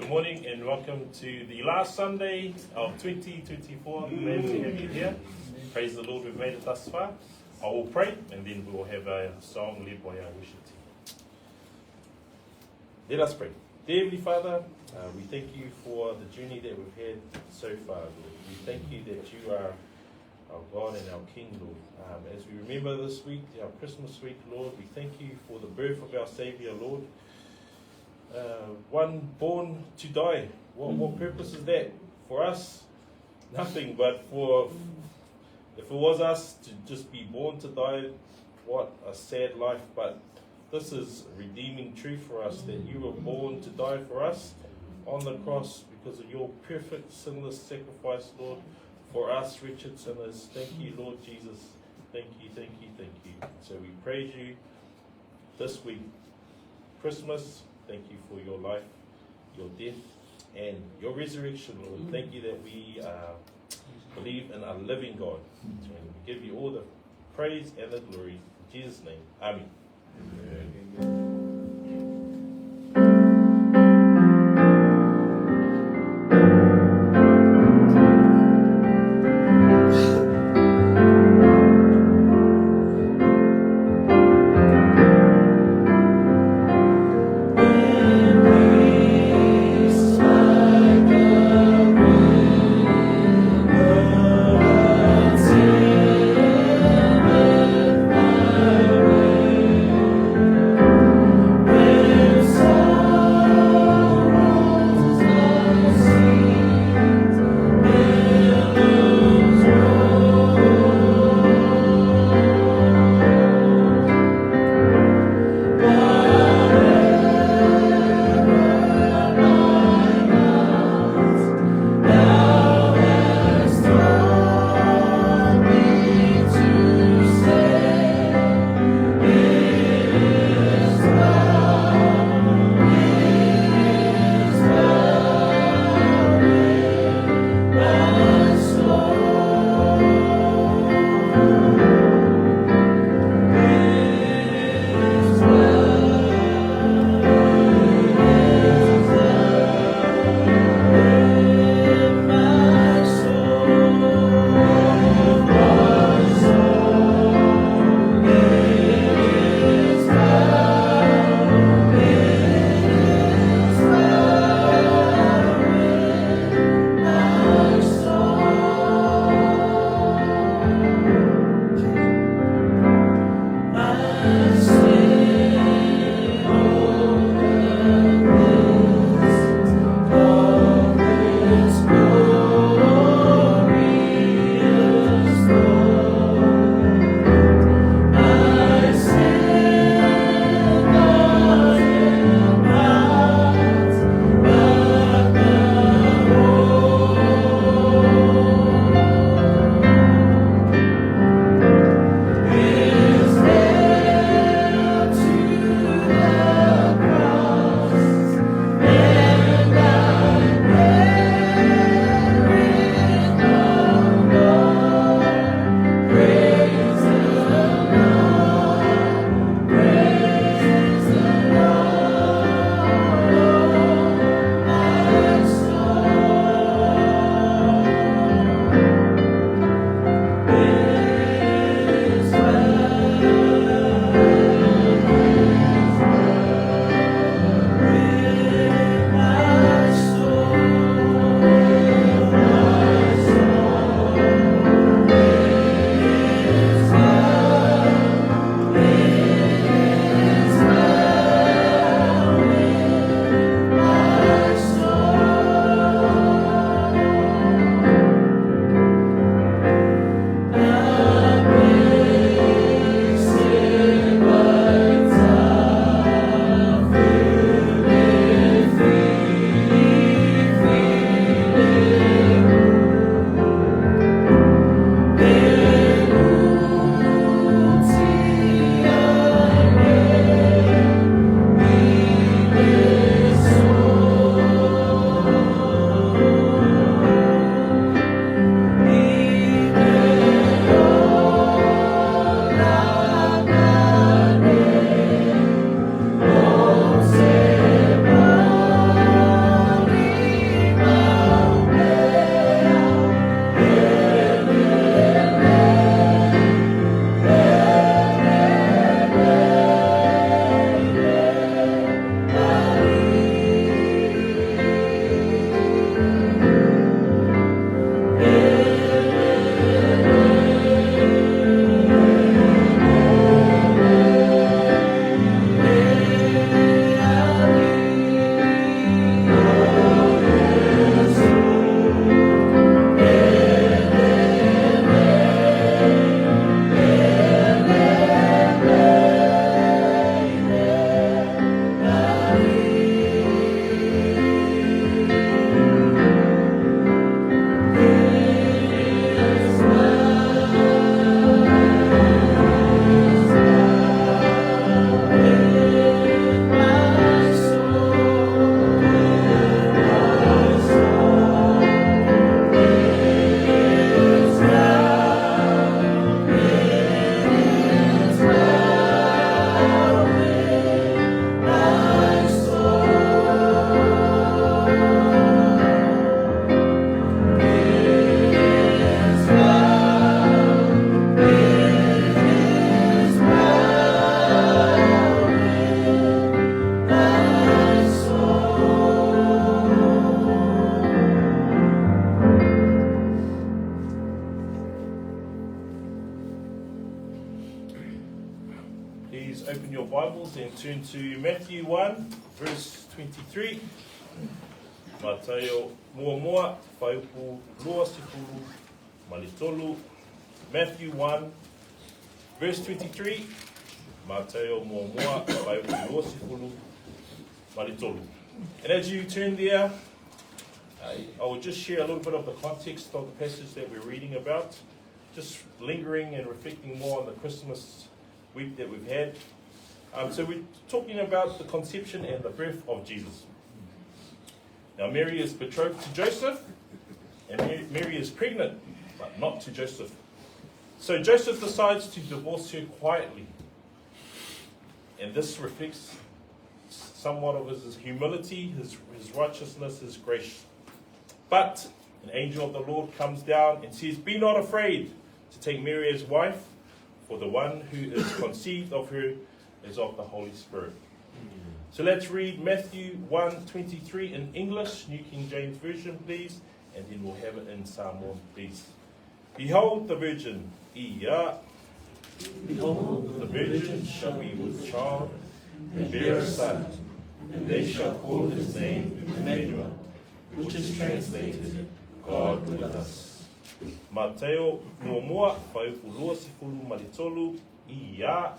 Good morning and welcome to the last Sunday of 2024. Glad to have you here. Praise the Lord, we've made it thus far. I will pray and then we will have a song led by our worship team. Let us pray. Dear Heavenly Father, we thank you for the journey that we've had so far, Lord. We thank you that you are our God and our King, Lord. As we remember this week, our Christmas week, Lord, we thank you for the birth of our Saviour, Lord. One born to die. What purpose is that? For us, nothing, but if it was us to just be born to die, what a sad life. But this is redeeming truth for us, that you were born to die for us on the cross because of your perfect sinless sacrifice, Lord, for us wretched sinners. Thank you, Lord Jesus. Thank you, thank you, thank you. So we praise you this week, Christmas. Thank you for your life, your death, and your resurrection, Lord. Thank you that we believe in a living God. And we give you all the praise and the glory. In Jesus' name, Amen. Amen. and turn to Matthew 1, verse 23. Mateo mua whaipu loa sifuru malitolu. Matthew 1, verse 23. Mateo mua whaipu loa sifuru malitolu. And as you turn there, I will just share a little bit of the context of the passage that we're reading about, just lingering and reflecting more on the Christmas week that we've had. So we're talking about the conception and the birth of Jesus. Now Mary is betrothed to Joseph, and Mary is pregnant, but not to Joseph. So Joseph decides to divorce her quietly. And this reflects somewhat of his humility, his righteousness, his grace. But an angel of the Lord comes down and says, "Be not afraid to take Mary as wife, for the one who is conceived of her is of the Holy Spirit." So let's read Matthew 1:23 in English, New King James Version, please, and then we'll have it in Samoan, please. Behold the virgin, Behold, the virgin shall be with child and bear a son, and they shall call his name Emmanuel, which is translated, God with us. Mateo mua whaipu loa sifuru malitolu ia.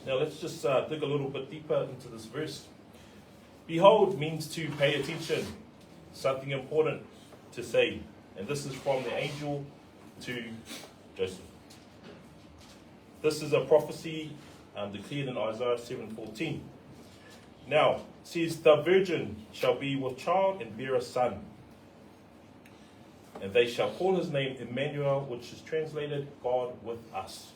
Now let's just dig a little bit deeper into this verse. Behold means to pay attention, something important to say. And this is from the angel to Joseph. This is a prophecy declared in Isaiah 7:14. Now, it says, the virgin shall be with child and bear a son. And they shall call his name Emmanuel, which is translated, God with us.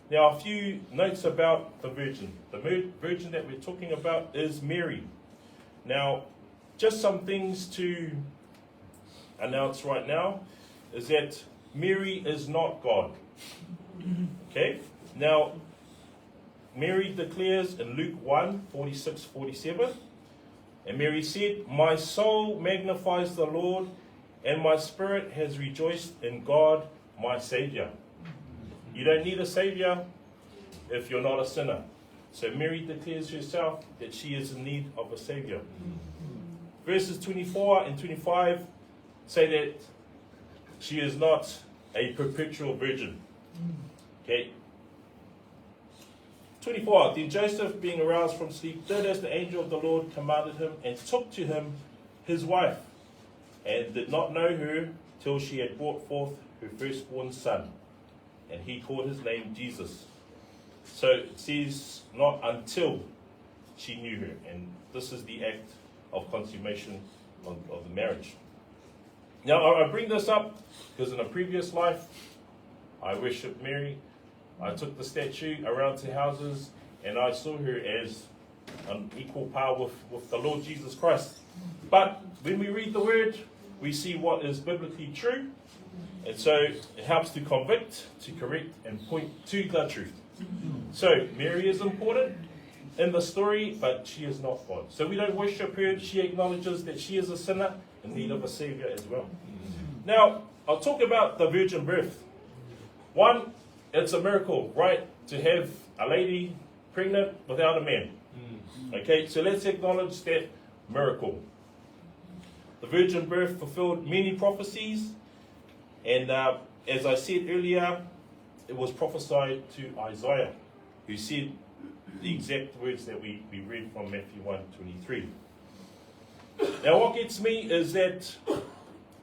Now, a few notes about the virgin. The virgin that we're talking about is Mary. Now, just some things to announce right now is that Mary is not God. Okay? Now, Mary declares in Luke 1:46-47, and Mary said, "My soul magnifies the Lord, and my spirit has rejoiced in God, my Savior." You don't need a Savior if you're not a sinner. So Mary declares herself that she is in need of a Savior. Verses 24 and 25 say that she is not a perpetual virgin. Okay. 24. Then Joseph, being aroused from sleep, did as the angel of the Lord commanded him, and took to him his wife, and did not know her till she had brought forth her firstborn son. And he called his name Jesus. So it says not until she knew her. And this is the act of consummation of the marriage. Now I bring this up because in a previous life, I worshipped Mary. I took the statue around to houses, and I saw her as on equal par with the Lord Jesus Christ. But when we read the word, we see what is biblically true. And so it helps to convict, to correct, and point to the truth. So Mary is important in the story, but she is not God. So we don't worship her. She acknowledges that she is a sinner in need of a Savior as well. Now, I'll talk about the virgin birth. One, it's a miracle, right? To have a lady pregnant without a man. Okay, so let's acknowledge that miracle. The virgin birth fulfilled many prophecies. And as I said earlier, it was prophesied to Isaiah, who said the exact words that we read from Matthew 1:23. Now what gets me is that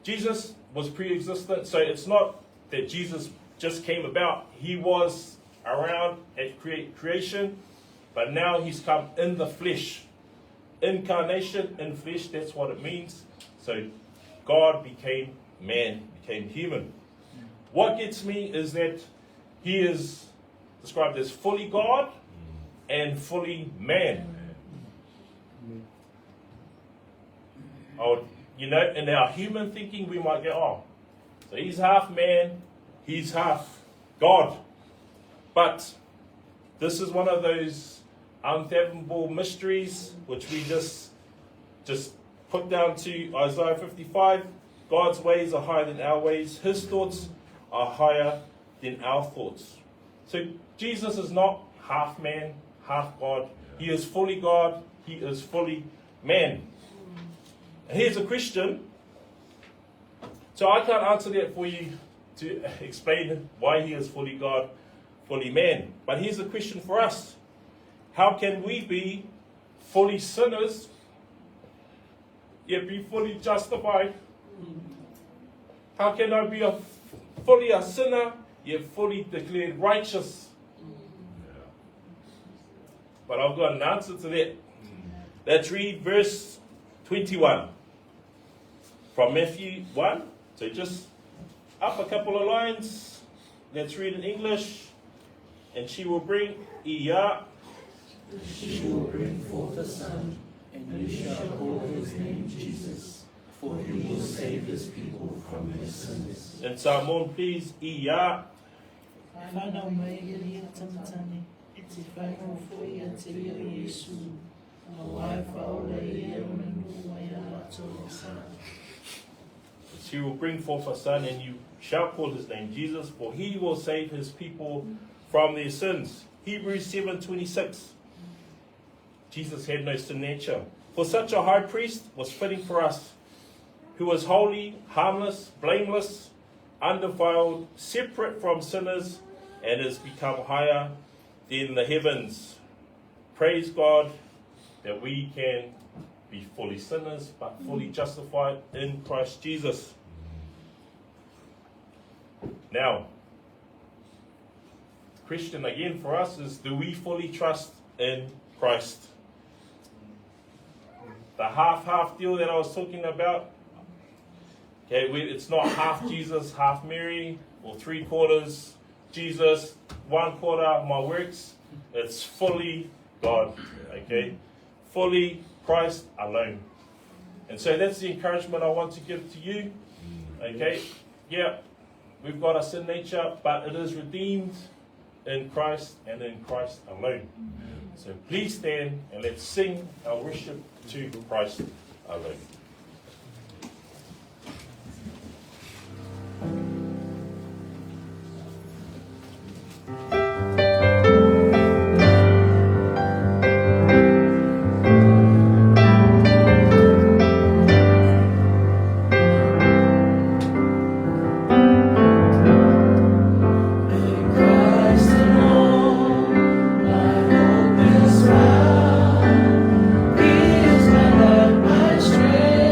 Jesus was pre-existent, so it's not that Jesus just came about. He was around at creation, but now he's come in the flesh. Incarnation in flesh, that's what it means. So God became man, became human. What gets me is that he is described as fully God and fully man. Oh, you know, in our human thinking, we might go, oh, so he's half man, he's half God. But This is one of those unfathomable mysteries which we just put down to Isaiah 55. God's ways are higher than our ways. His thoughts are higher than our thoughts. So Jesus is not half man, half God. He is fully God. He is fully man. And he's a Christian. So I can't answer that for you to explain why he is fully God, fully man. But here's a question for us. How can we be fully sinners, yet be fully justified? How can I be fully a sinner, yet fully declared righteous? But I've got an answer to that. Let's read verse 21 from Matthew 1. So just up a couple of lines. Let's read in English. And she will bring Iya. She will bring forth a son, and you shall call his name Jesus, for he will save his people from their sins. And Samoan, please, Iya. Whānau mai iri a tamatane, te whainau fwoi a te rio Iesu, a wai whaola i e manu mai a ato sa. She will bring forth a son, and you shall call his name Jesus, for he will save his people from their sins. Hebrews 7:26. Jesus had no sin nature. For such a high priest was fitting for us, who was holy, harmless, blameless, undefiled, separate from sinners, and has become higher than the heavens. Praise God that we can be fully sinners, but fully justified in Christ Jesus. Now, the question again for us is, do we fully trust in Christ? The half-half deal that I was talking about, okay, it's not half Jesus, half Mary, or 3/4 Jesus, 1/4 my works. It's fully God, okay? Fully Christ alone. And so that's the encouragement I want to give to you, okay? Yeah, we've got a sin nature, but it is redeemed in Christ and in Christ alone. So please stand and let's sing our worship to Christ alone. He is my life, my strength.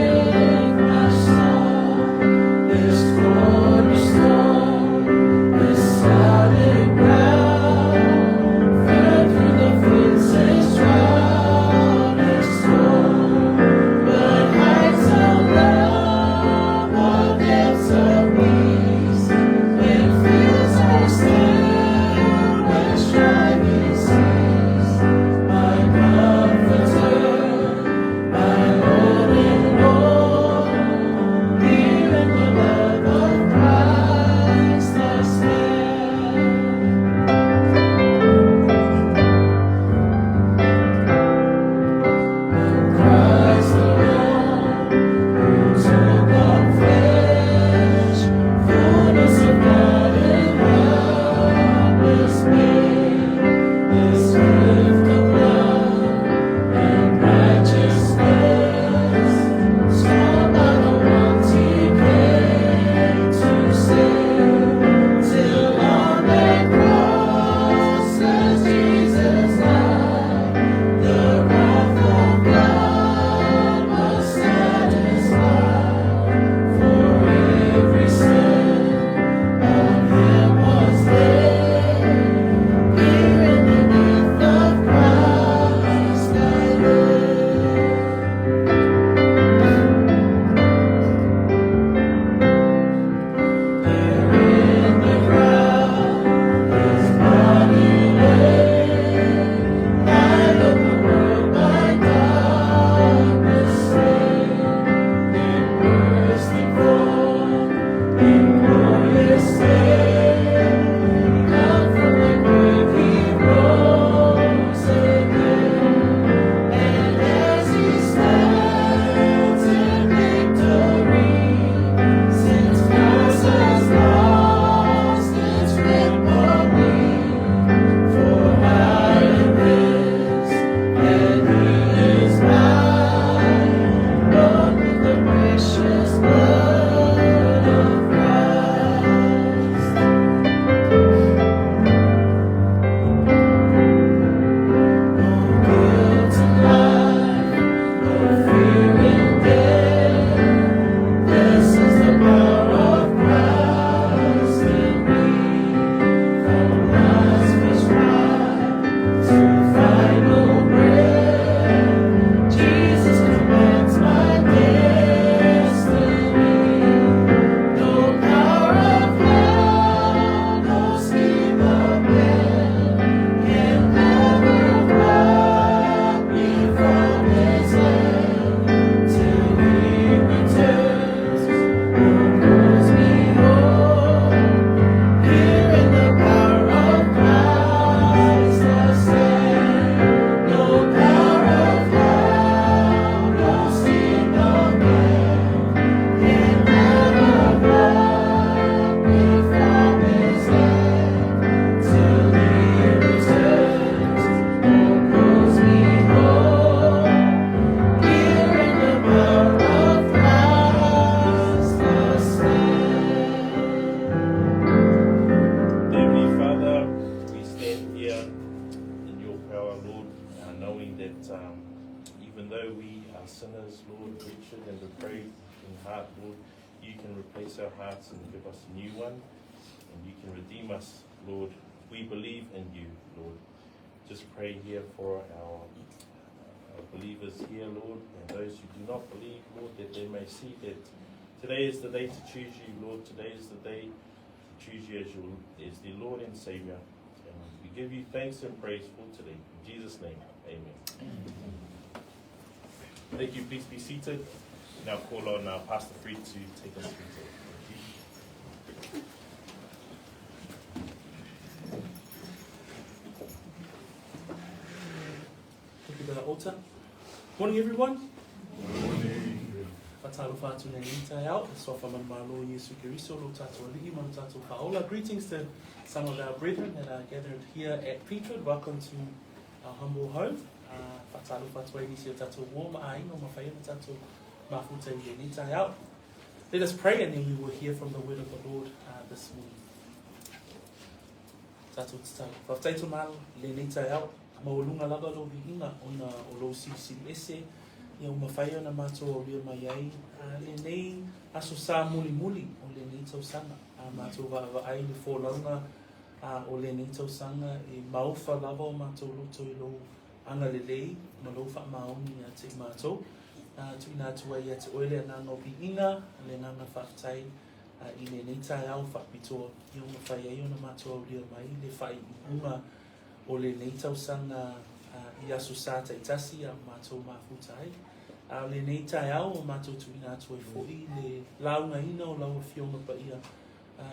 that even though we are sinners, Lord, wretched and depraved in heart, Lord, you can replace our hearts and give us a new one, and you can redeem us, Lord. We believe in you, Lord. Just pray here for our believers here, Lord, and those who do not believe, Lord, that they may see that today is the day to choose you, Lord. Today is the day to choose you as the Lord and Savior. And we give you thanks and praise for today. In Jesus' name, amen. Thank you. Please be seated. Now call on Pastor Free to take us through today. Altar. Morning, everyone. Paulo. Greetings to some of our brethren that are gathered here at Peachwood. Welcome to our humble home. Let us pray and then we will hear from the word of the Lord this morning. Maulunga laga lo viinga ona o lo sisi ese ia uma whaia na mātou o ria mai ai le nei aso sā muli muli o le nei tausanga a mātou wa ai le fōlaunga o le nei tausanga e mauwha lava o mātou loto i lo anga le lei ma lo wha maoni a te mātou tui nā tua ia te oile a ngā no viinga le nganga whaatai i le nei tai au whaapitoa i uma whaia i ona mātou o ria mai le whai i unga o le nei tausanga i aso sā taitasi a mātou mafutai. Le nei tai au o mātou tuina atu e fōi le launga ina o laua fionga pa ia.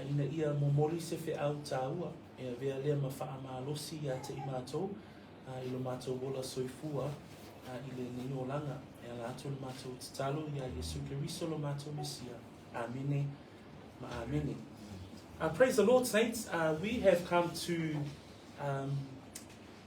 Ina ia momoli se whi au tāua e vea lea ma wha ama losi a te i mātou. I lo mātou wola soifua i le nei o langa. E ala atu le mātou tatalo i a Yesu Keriso lo mātou Mesia. Amene ma amene. Praise the Lord, saints. We have come to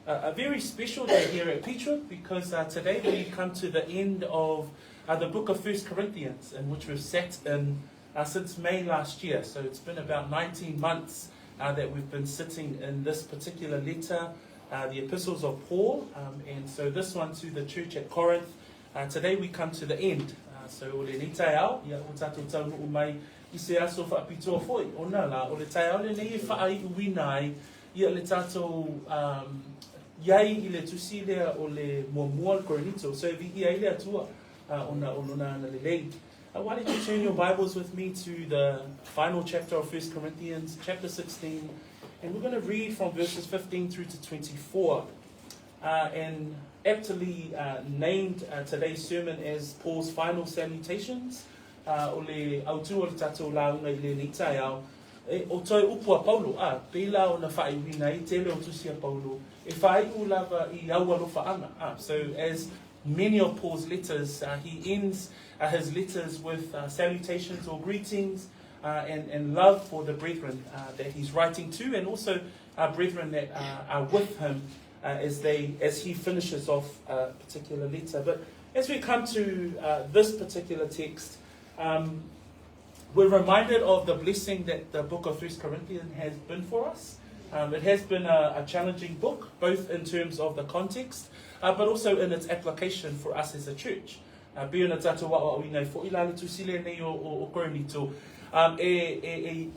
a very special day here at Peachwood because today we come to the end of the book of 1 Corinthians, in which we've sat in since May last year. So it's been about 19 months that we've been sitting in this particular letter, the epistles of Paul, and so this one to the church at Corinth. Today we come to the end. So o le ni tai au, ia o tātou taunu o mai i se aso whaapitoa foi, o nā la, o le tai au le nei e whaai uwina ai, ia le tātou iai i le tusi lea o le muamua le Korinito, so vi ia i le atua ona ana le lei. Why don't you turn your Bibles with me to the final chapter of 1 Corinthians, chapter 16, and we're going to read from verses 15 through to 24, and aptly named today's sermon as Paul's final salutations, o le autua le tātou launga i le nitai au, o toi upua Paulo, pēla o na whaiwina I te leo tusia Paulo, e whai u lava I awalofa anga. So as many of Paul's letters, he ends his letters with salutations or greetings and love for the brethren that he's writing to, and also brethren that are with him as he finishes off a particular letter. But as we come to this particular text, we're reminded of the blessing that the book of 1 Corinthians has been for us. It has been a challenging book, both in terms of the context, but also in its application for us as a church. Biona tātou wa o inai fo ilale tu sile nei o Korinito. E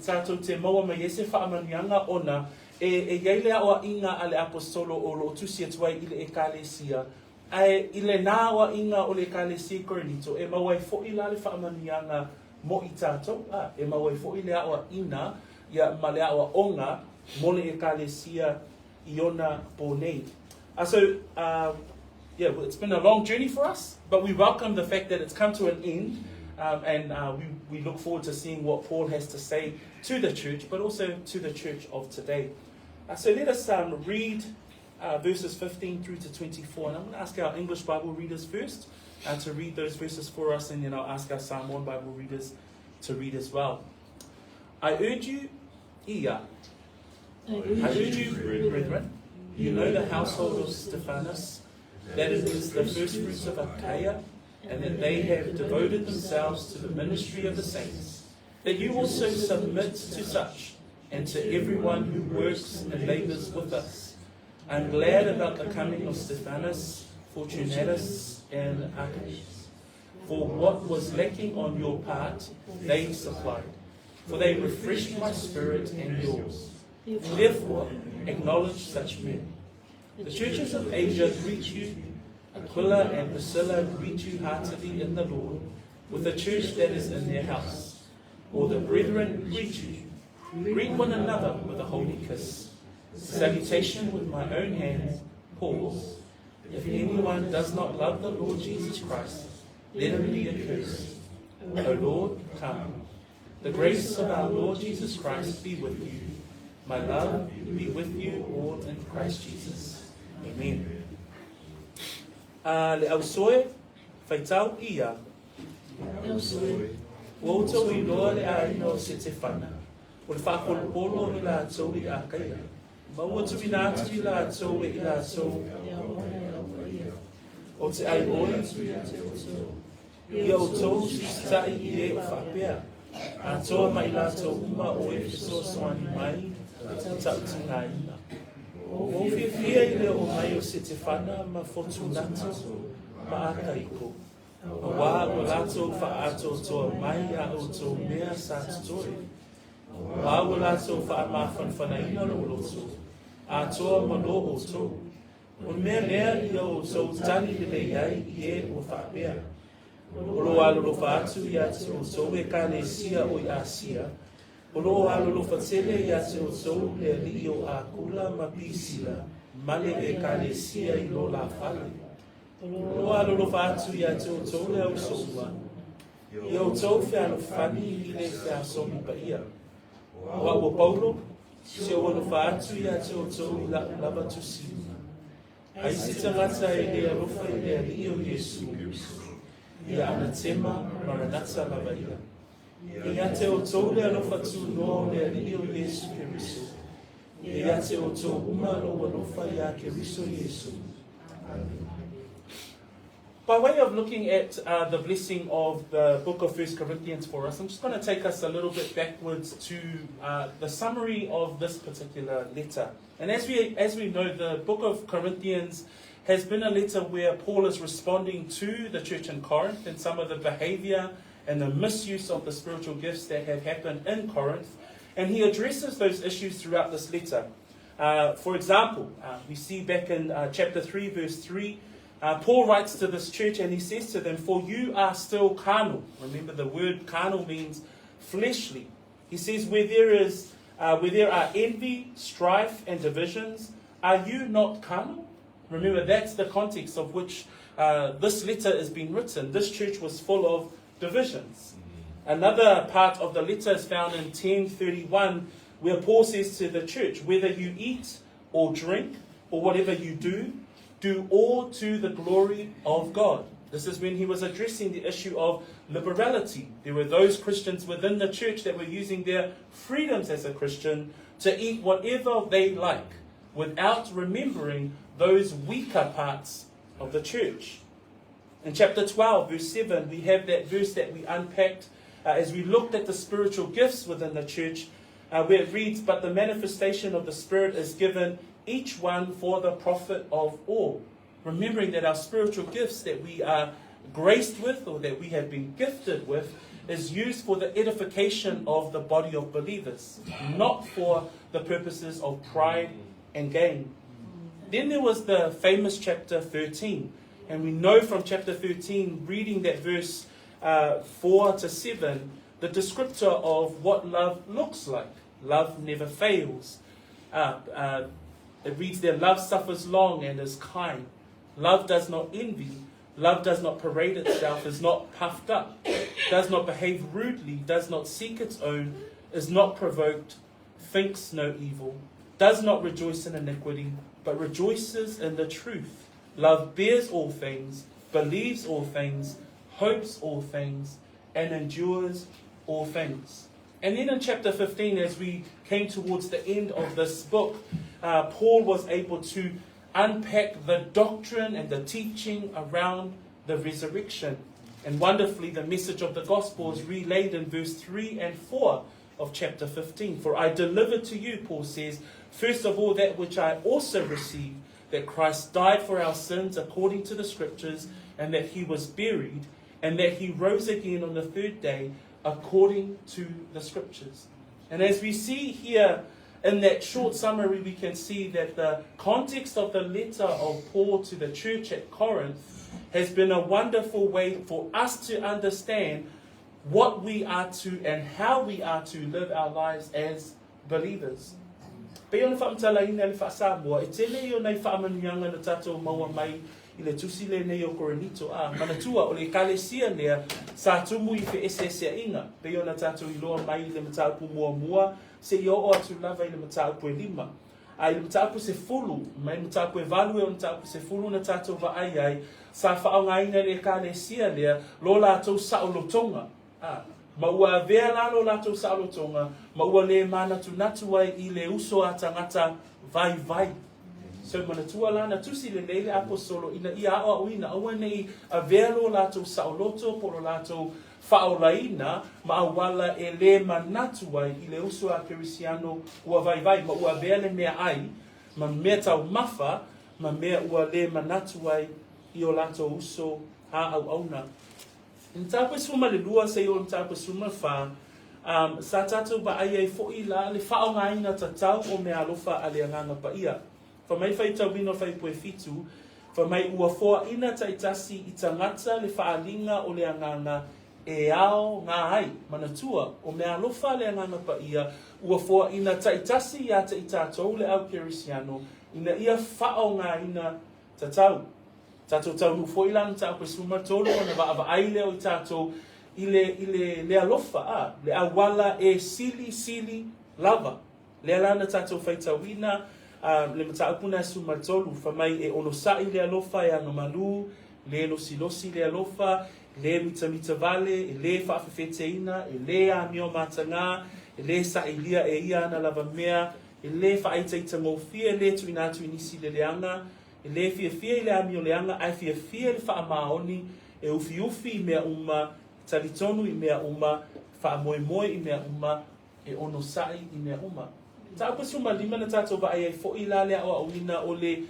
tātou te maua mai ese whaamanianga ona, e iailea oa inga ale apostolo o lo tusia tuai ile ekalesia. Ile nā oa inga o le ekalesia Korinito, e mawai fo ilale whaamanianga mo I tātou, e mawai fo ilea oa ina, ia malea oa onga, mo le ekalesia Iona Bonei. Well, it's been a long journey for us, but we welcome the fact that it's come to an end, and we look forward to seeing what Paul has to say to the church, but also to the church of today. So let us read verses 15 through to 24, and I'm going to ask our English Bible readers first to read those verses for us, and then I'll ask our Samoan Bible readers to read as well. I urge you, brethren, you know the household of Stephanus, that it is the first fruits of Achaia, and that they have devoted themselves to the ministry of the saints, that you also submit to such, and to everyone who works and labours with us. I'm glad about the coming of Stephanus, Fortunatus, and Archippus. For what was lacking on your part, they supplied. For they refreshed my spirit and yours. Therefore, acknowledge such men. The churches of Asia greet you. Aquila and Priscilla greet you heartily in the Lord, with the church that is in their house. All the brethren greet you. Greet one another with a holy kiss. Salutation with my own hands, Paul. If anyone does not love the Lord Jesus Christ, let him be accursed. O Lord, come. The grace of our Lord Jesus Christ be with you. My love be with you all in Christ Jesus. Amen. Le au soe, whaitau ia. Wauta ui loa le a ino se te whana. O le whakolo i la tau i a kaia. Maua tu i nā tu i la tau i la tau. O te ai oi, ia o tau tai i e o whapea. A toa mai la tau uma o e so soani mai, tau tu ngā ina. O whiawhia i leo mai o se te whana ma fortunato ma a kaiko. A wā o lato wha ato toa mai a o tō mea sa tutori. Wā o lato wha ma whanwhanaina o loto. A toa mano o tō. O mea lea i o tō tani le iai i e o whapea. O lo alolo wha atu i ate o tō e ka le sia o i Asia. O lo alolo wha tele i ate o tō le li o a kula ma pisila. Male e ka le sia i lo la whale. O lo alolo wha atu i ate o tō le au soua. I o tō whia no whani i le whia somi pa ia. O a o Paulo, se o lo wha atu i ate o tō i lava tusi. Ai si tangata e le arofa i le li o Yesu. Ia ana tema maranatha lava ia. Ia te o tō le alofa tū no le ali o Yesu Keriso. Ia te o tō uma lo alofa ia Keriso Yesu. By way of looking at the blessing of the book of 1 Corinthians for us, I'm just going to take us a little bit backwards to the summary of this particular letter. And as we know, the book of Corinthians has been a letter where Paul is responding to the church in Corinth and some of the behavior and the misuse of the spiritual gifts that have happened in Corinth. And he addresses those issues throughout this letter. For example, we see back in chapter 3, verse 3, Paul writes to this church and he says to them, "For you are still carnal." Remember, the word carnal means fleshly. He says, where there are envy, strife, and divisions, are you not carnal? Remember, that's the context of which this letter is being written. This church was full of divisions. Another part of the letter is found in 10:31, where Paul says to the church, "Whether you eat or drink or whatever you do all to the glory of God." This is when he was addressing the issue of liberality. There were those Christians within the church that were using their freedoms as a Christian to eat whatever they like, without remembering those weaker parts of the church. In chapter 12, verse 7, we have that verse that we unpacked as we looked at the spiritual gifts within the church, where it reads, "But the manifestation of the Spirit is given each one for the profit of all." Remembering that our spiritual gifts that we are graced with or that we have been gifted with is used for the edification of the body of believers, not for the purposes of pride and gain. Then there was the famous chapter 13. And we know from chapter 13, reading that verse 4 to 7, the descriptor of what love looks like. Love never fails. It reads there, "Love suffers long and is kind. Love does not envy. Love does not parade itself, is not puffed up, does not behave rudely, does not seek its own, is not provoked, thinks no evil, does not rejoice in iniquity, but rejoices in the truth. Love bears all things, believes all things, hopes all things, and endures all things." And then in chapter 15, as we came towards the end of this book, Paul was able to unpack the doctrine and the teaching around the resurrection. And wonderfully, the message of the gospel is relayed in verse 3 and 4 of chapter 15. For I delivered to you, Paul says, first of all that which I also received, that Christ died for our sins according to the Scriptures, and that he was buried, and that he rose again on the third day according to the Scriptures. And as we see here in that short summary, we can see that the context of the letter of Paul to the church at Corinth has been a wonderful way for us to understand what we are to and how we are to live our lives as believers. Pe ona whaamtalaina le whaasamoa, e tele i o nei whaamanuanga na tātou maua mai i le tusi le nei o Korinito. Manatua o le kalesia lea sa tumu i fe esesea inga. Pe ona tātou i loa mai i le mataupu mua mua, se i o atu lava i le mataupu e lima. Ai le mataupu se fulu, mai mataupu e valu e o mataupu se fulu na tātou va ai ai, sa whaongaina le kalesia lea, lo lātou saolotonga. Ma ua vea lalo lātou saolotonga, ma ua le mana tu natu ai i le uso a tangata vai vai. So manatua lana tusi le leile apostolo ina ia awa uina, awa nei a vea lo lātou saoloto, poro lātou whaolaina, ma awala e le manatu ai i le uso a kerisiano ua vai vai, ma ua vea le mea ai, ma mea tau mafa, ma mea ua le manatu ai i o lātou uso a au auna. Ntāpwe suma le lua se o ntāpwe suma wha, sa tātou ba ai ai fo'i la le whaongaina tatau o mea alofa a le anganga pa ia. Wha mai whai tau wino whai poe fitu, wha mai ua foa ina taitasi i tangata le whaalinga o le anganga e ao ngā hai, manatua o mea alofa le anganga pa ia, ua foa ina taitasi i ata i tātou le au kerisiano, ina ia whaongaina tatau. Tātou tau nu foi lan tātou suma tolo na va ai leo i tātou i le alofa le awala e sili lava. Le alana tātou whaitawina le mataupuna suma tolu whamai e onosai le alofa e angamalu, le losi le alofa, le mita vale, e le whaafewheteina, e le a mio matanga, e le sa ilia e ia na lava mea, e le whaitaita ngofia, le tuinatu inisi le leanga, e le fia i le ami o leanga, ai fia le whaamaoni, e ufi mea uma, talitonu i mea uma, whaamoemoe i mea uma, e onosai i mea uma. Tāpua suma lima na tātou wa ai fo'i la lea o auina o le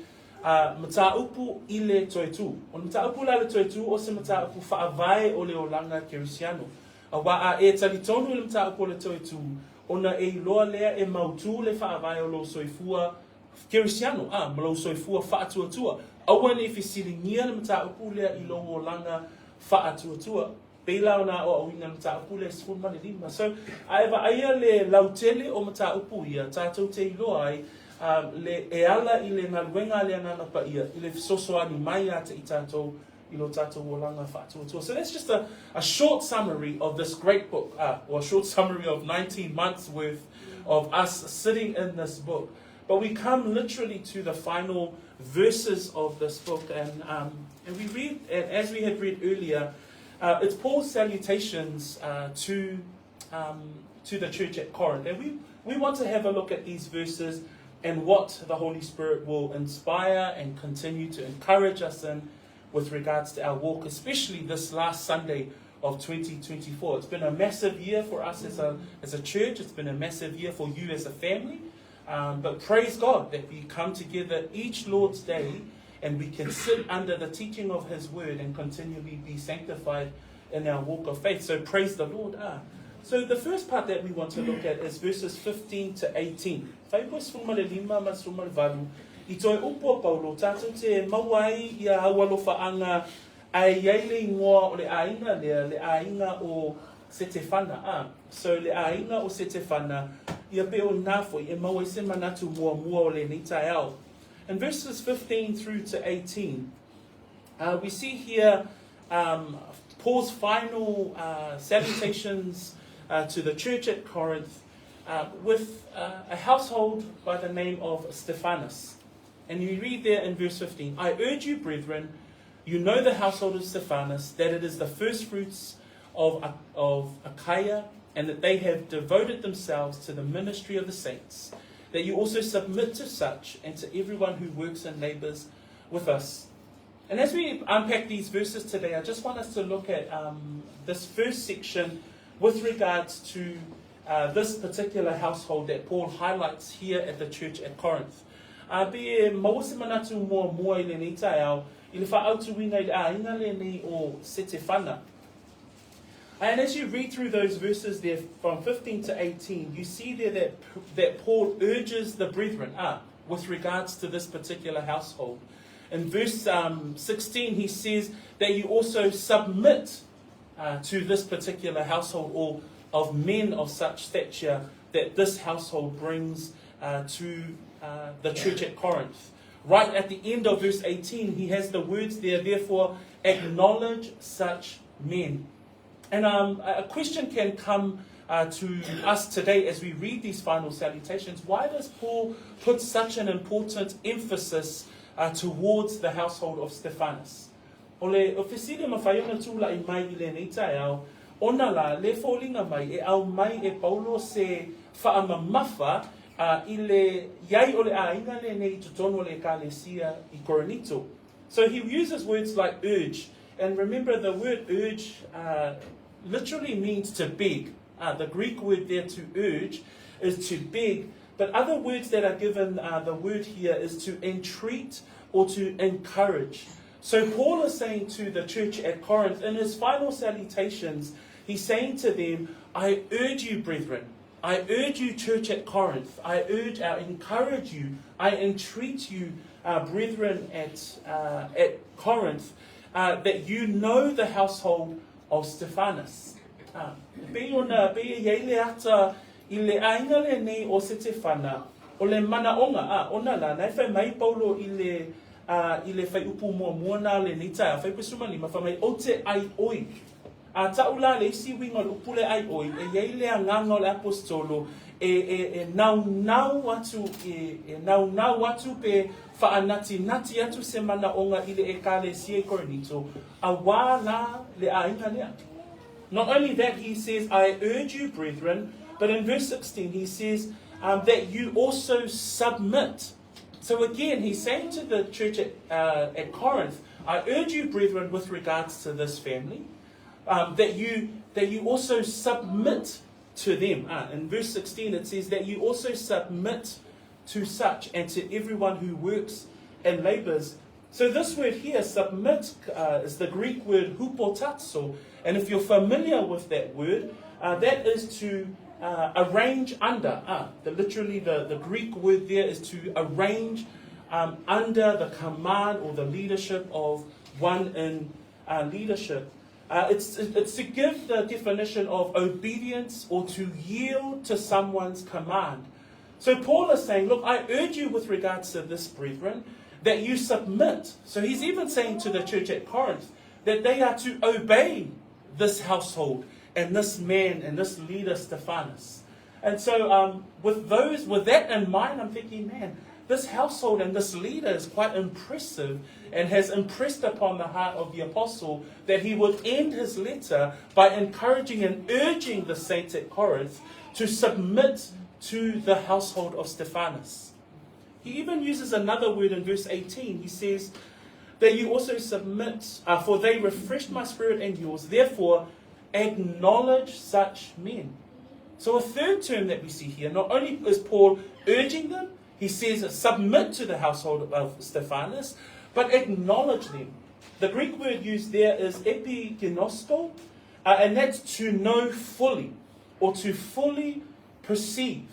mataupu i le toetu. O le mataupu la le toetu o se mataupu whaavae o le olanga kerisiano. A wa a e talitonu i le mataupu o le toetu, ona e loa lea e mautu le whaavae o lo soifua kerisiano, ma lo soifua whaatuatua. Aua ne whisiringia le mataupu lea i lo olanga whaatuatua. Peila ona o awina mataupu le sifun mani lima. So, aiva aia le lautele o mataupu ia, tātou te iloa ai, le e ala i le ngaluenga le anana pa ia, i le fisosoani mai ata i tātou, i lo tātou olanga whaatuatua. So that's just a short summary of this great book, or a short summary of 19 months worth of us sitting in this book. But we come literally to the final verses of this book, and we read, and as we had read earlier, it's Paul's salutations to the church at Corinth. And we want to have a look at these verses and what the Holy Spirit will inspire and continue to encourage us in with regards to our walk, especially this last Sunday of 2024. It's been a massive year for us as a church. It's been a massive year for you as a family. But praise God that we come together each Lord's Day and we can sit under the teaching of His Word and continually be sanctified in our walk of faith. So praise the Lord. So the first part that we want to look at is verses 15 to 18. I toi upo Paulo, tātou te mawai ia hawalofa anga ai yaile ingoa o le ainga lea, le ainga o Setefana. So le ainga o Setefana, ia pe o nafo, ia mawai se manatu mua o le nitai au. In verses 15 through to 18, we see here Paul's final salutations to the church at Corinth with a household by the name of Stephanas. And you read there in verse 15, I urge you, brethren, you know the household of Stephanas, that it is the first fruits of Achaia, and that they have devoted themselves to the ministry of the saints, that you also submit to such and to everyone who works and labors with us. And as we unpack these verses today, I just want us to look at this first section with regards to this particular household that Paul highlights here at the church at Corinth. Be mawase manatu mua I le nei tae au, I le whaautu wina I inga le nei o setefana. And as you read through those verses there from 15 to 18, you see there that Paul urges the brethren with regards to this particular household. In verse 16, he says that you also submit to this particular household, or of men of such stature that this household brings to the church at Corinth. Right at the end of verse 18, he has the words there, therefore acknowledge such men. And a question can come to us today as we read these final salutations. Why does Paul put such an important emphasis towards the household of Stephanus? Ole ofisile mawhaiona tūla I mai I le nei tae au, ona la le fōlinga mai e au mai e Paulo se whaamamafa I le iai ole a inga le nei tutono le kālesia I Korinito. So he uses words like urge. And remember, the word urge literally means to beg. The Greek word there to urge is to beg. But other words that are given, the word here is to entreat or to encourage. So Paul is saying to the church at Corinth, in his final salutations, he's saying to them, I urge you, brethren, I urge you, church at Corinth, I encourage you, I entreat you, brethren at Corinth, that you know the household of Stephanus. Be yele ata I le ainga le nei o Stefana, o le mana onga, ona la, nai whai mai Paulo I le whai upu mua na le nita, whai pesuma lima, whai mai ote ai oi. Taula le isi winga le upule ai oi, e yele a nganga le apostolo, nau atu pe nati atu se mana onga I le ekale sie Korinito, a wala le ainga lea. Not only that, he says, I urge you, brethren, but in verse 16 he says that you also submit. So again, he's saying to the church at Corinth, I urge you, brethren, with regards to this family, that you also submit to them. In verse 16 it says that you also submit to such and to everyone who works and labors. So this word here, submit, is the Greek word hupotasso. And if you're familiar with that word, that is to arrange under. Literally the Greek word there is to arrange under the command or the leadership of one in leadership. It's to give the definition of obedience or to yield to someone's command. So Paul is saying, look, I urge you with regards to this, brethren, that you submit. So he's even saying to the church at Corinth that they are to obey this household and this man and this leader Stephanus. And so with that in mind, I'm thinking, man, this household and this leader is quite impressive and has impressed upon the heart of the apostle that he would end his letter by encouraging and urging the saints at Corinth to submit to the household of Stephanus. He even uses another word in verse 18. He says that you also submit, for they refreshed my spirit and yours. Therefore, acknowledge such men. So a third term that we see here, not only is Paul urging them, he says submit to the household of Stephanus, but acknowledge them. The Greek word used there is epigenosko, and that's to know fully, or to fully perceive.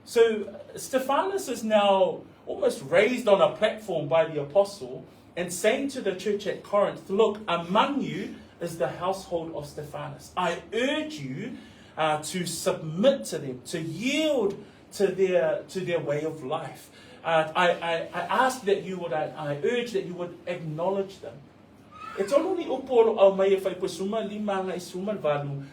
So Stephanus is now almost raised on a platform by the apostle and saying to the church at Corinth, look, among you is the household of Stephanus. I urge you to submit to them, to yield to their way of life. I ask that you would, I urge that you would acknowledge them. It's only upolo au mai fai pusuma lima ngai suma valu.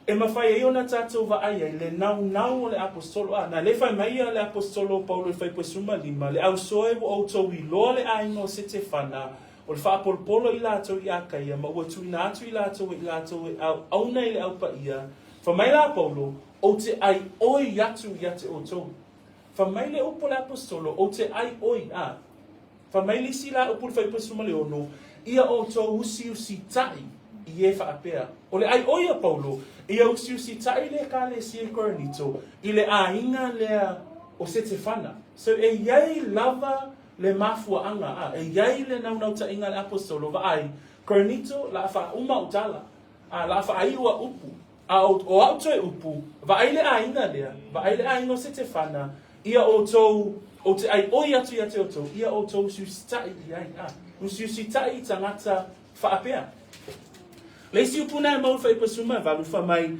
E mawhai e ona tātou wa ai le nau le apostolo na le whai mai le apostolo Paulo whai pusuma lima le au soe o tau I loa le aingo sete whana o le whaapolpolo I lātou I akaia ma ua tui nātu I lātou au nei le au pa ia wha mai la Paulo o te ai oi yatu yate o tau wha mai le upo le apostolo o te ai oi wha mai li si la upo le whai pusuma le ono ia o tau usi tai i e whaapea. O le ai oia Paulo, ia usiusi tai le ka le si e Korinito, i le ainga lea o se te whana. So e iai lava le mafua anga, e iai le naunau ta inga le apostolo, va ai, Korinito la wha uma utala, la wha aiua upu, o auto e upu, va ai le ainga lea, va ai le ainga o se te whana, ia o tau, o te ai oi atu ia te o tau, ia o tau usiusitai i ai, usiusitai i tangata whaapea. Leisi upuna e mau whaipasuma, valu whamai,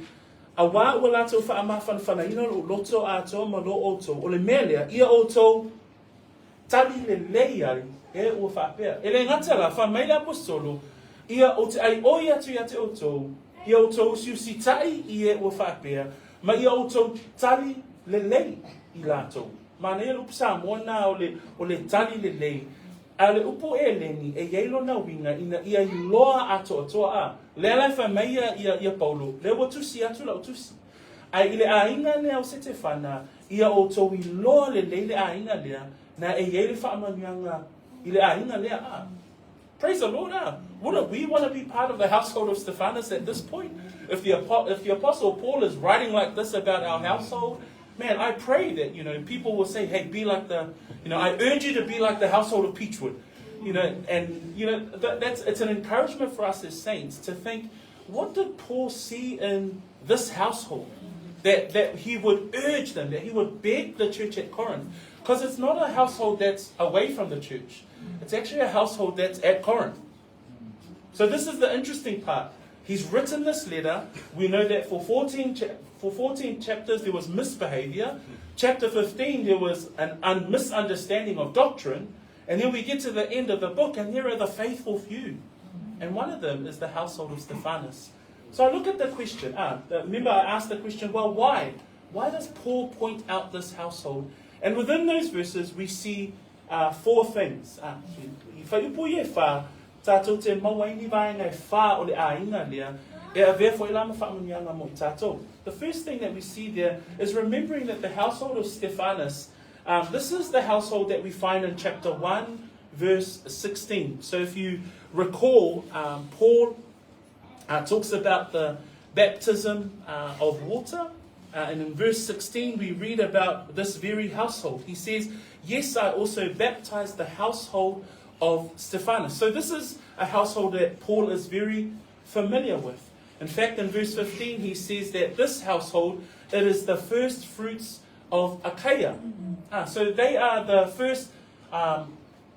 a wā ua lātou whaamawhanawhana ina o loto a tō ma lo o tau, o le melea, ia o tau tali le leiari e ua whaapea. E le ngatala, whamai le apostolo, ia o te ai oi atu ia te o tau, ia o tau usiusitai i e ua whaapea, ma ia o tau tali le lei i lātou. Mana ia lupu Samoan o le tali le lei. A le upo e leni e yeilo na winga ina ia i loa ato atoa a. Le alai whamai ia Paulo, le ua tusi atu la utusi. Ai i le ainga lea o se te whana, ia o tau i loa le leile ainga lea, na e yeile whaamanuanga i le ainga lea a. Praise the Lord. Wouldn't we want to be part of the household of Stephanus at this point? If the Apostle Paul is writing like this about our household, man, I pray that, people will say, hey, be like I urge you to be like the household of Peachwood. It's an encouragement for us as saints to think, what did Paul see in this household? That he would urge them, that he would beg the church at Corinth. Because it's not a household that's away from the church. It's actually a household that's at Corinth. So this is the interesting part. He's written this letter. We know that for 14 chapters there was misbehavior. Chapter 15 there was a misunderstanding of doctrine. And then we get to the end of the book and here are the faithful few. And one of them is the household of Stephanus. So I look at the question. Remember I asked the question, well, why? Why does Paul point out this household? And within those verses we see 4 things. Tātou te mawaini vaenga whā o le ainga lea, e a vea fo i lama whaamunianga mo i tātou. The first thing that we see there is remembering that the household of Stephanus, this is the household that we find in chapter 1, verse 16. So if you recall, Paul talks about the baptism of water, and in verse 16 we read about this very household. He says, yes, I also baptized the household of Stephanus. So this is a household that Paul is very familiar with. In fact, in verse 15, he says that this household, it is the first fruits of Achaia. So they are the first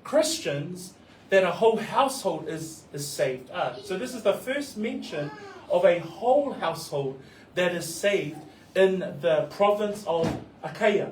Christians that a whole household is saved. So this is the first mention of a whole household that is saved in the province of Achaia.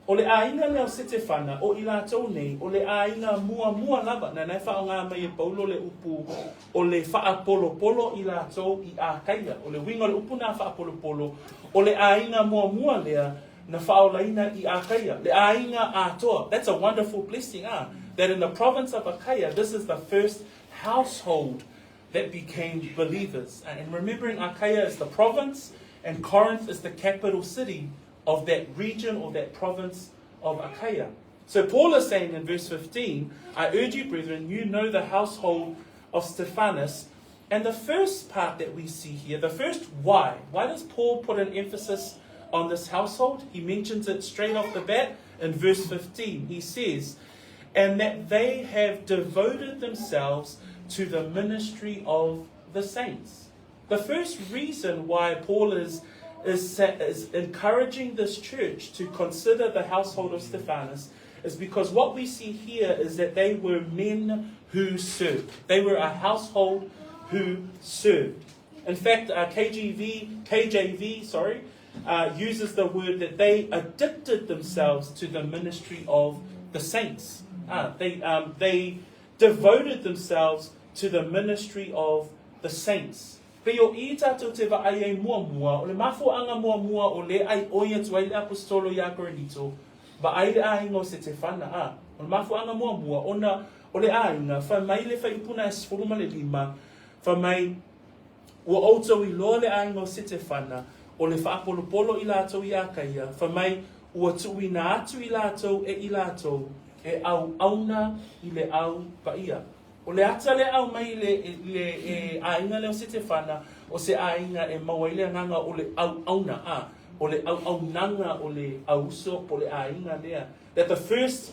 O le ainga leo se te whana, o i lātou nei, o le ainga mua lava, na nei whao ngā mai e Paulo le upu, o le wha polo i lātou i Achaia, o le winga le upu nā wha polo, o le ainga mua lea, na whao laina i Achaia, le ainga atoa. That's a wonderful blessing, that in the province of Achaia, this is the first household that became believers. And remembering Achaia is the province, and Corinth is the capital city of that region or that province of Achaia. So Paul is saying in verse 15, I urge you, brethren, you know the household of Stephanus. And the first part that we see here, the first why does Paul put an emphasis on this household? He mentions it straight off the bat in verse 15. He says, and that they have devoted themselves to the ministry of the saints. The first reason why Paul is encouraging this church to consider the household of Stephanus is because what we see here is that they were men who served. They were a household who served. In fact, KJV uses the word that they addicted themselves to the ministry of the saints. They devoted themselves to the ministry of the saints. Peo I tātou te wa ai mua, o le mafuanga mua, o le ai oia tuai le apostolo ia Korinito, wa ai le ainga o se te whana, o le mafuanga mua, o le ainga, wha mai le whaipuna e sforuma le lima, wha mai ua outou I loa le ainga o se te whana, o le whaapolopolo I lātou I Achaia, wha mai ua tuina atu I lātou, e au auna I le au paia. O O le ata le au mai le ainga leo se te whana, o se ainga e maua ile nganga o le au auna a, o le au nanga o le au so o le ainga lea. That the first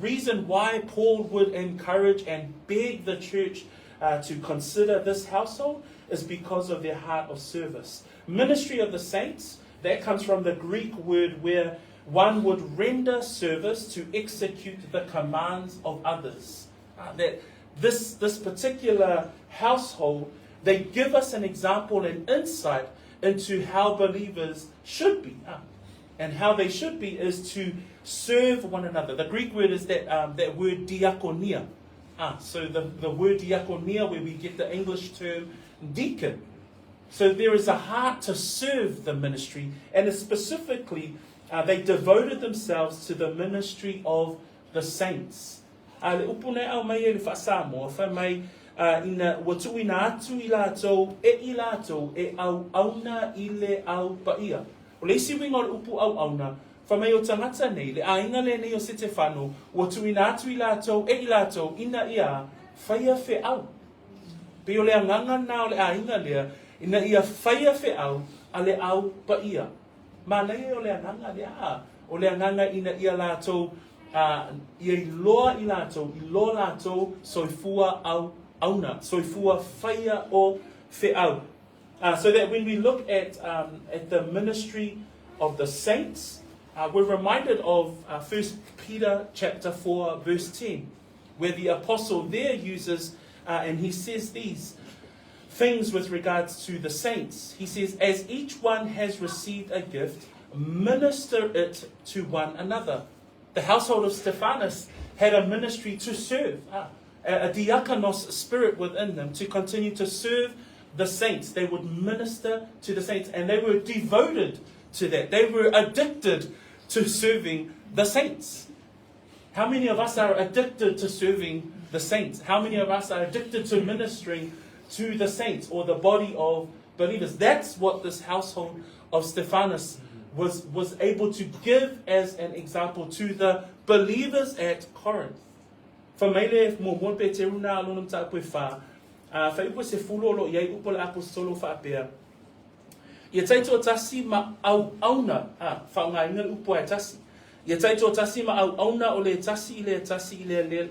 reason why Paul would encourage and beg the church to consider this household is because of their heart of service. Ministry of the saints, that comes from the Greek word where one would render service to execute the commands of others. That this particular household, they give us an example and insight into how believers should be. And how they should be is to serve one another. The Greek word is that word diakonia. So the word diakonia, where we get the English term deacon. So there is a heart to serve the ministry, and specifically, they devoted themselves to the ministry of the saints. Le upune au mai le whasamo, wha mai ina watu ina atu I latou e au auna I le au paia. O le isi winga o upu au auna, wha mai o tangata nei, le ainga le nei o se te whano, watu ina atu I latou ina ia, whaia whe au. Pe o le anganga nā o le ainga lea, ina ia whaia whe au, a le au paia. Ma nei o le anganga lea, o le anganga ina ia latou, ia I loa latou, soifua au auna, soifua whaia o whe au. So that when we look at the ministry of the saints, we're reminded of 1 Peter chapter 4, verse 10, where the apostle there uses, and he says these things with regards to the saints. He says, as each one has received a gift, minister it to one another. The household of Stephanus had a ministry to serve, a diakonos spirit within them, to continue to serve the saints. They would minister to the saints, and they were devoted to that. They were addicted to serving the saints. How many of us are addicted to serving the saints? How many of us are addicted to ministering to the saints or the body of believers? That's what this household of Stephanus was able to give as an example to the believers at Corinth. For mele mo mo pe te runa alunum ta pe fa fa ipo se fulolo ia ipo le apostolo fa apea ia taito tasi ma au auna fa nga inga upo e tasi ia taito tasi ma au auna o le tasi ile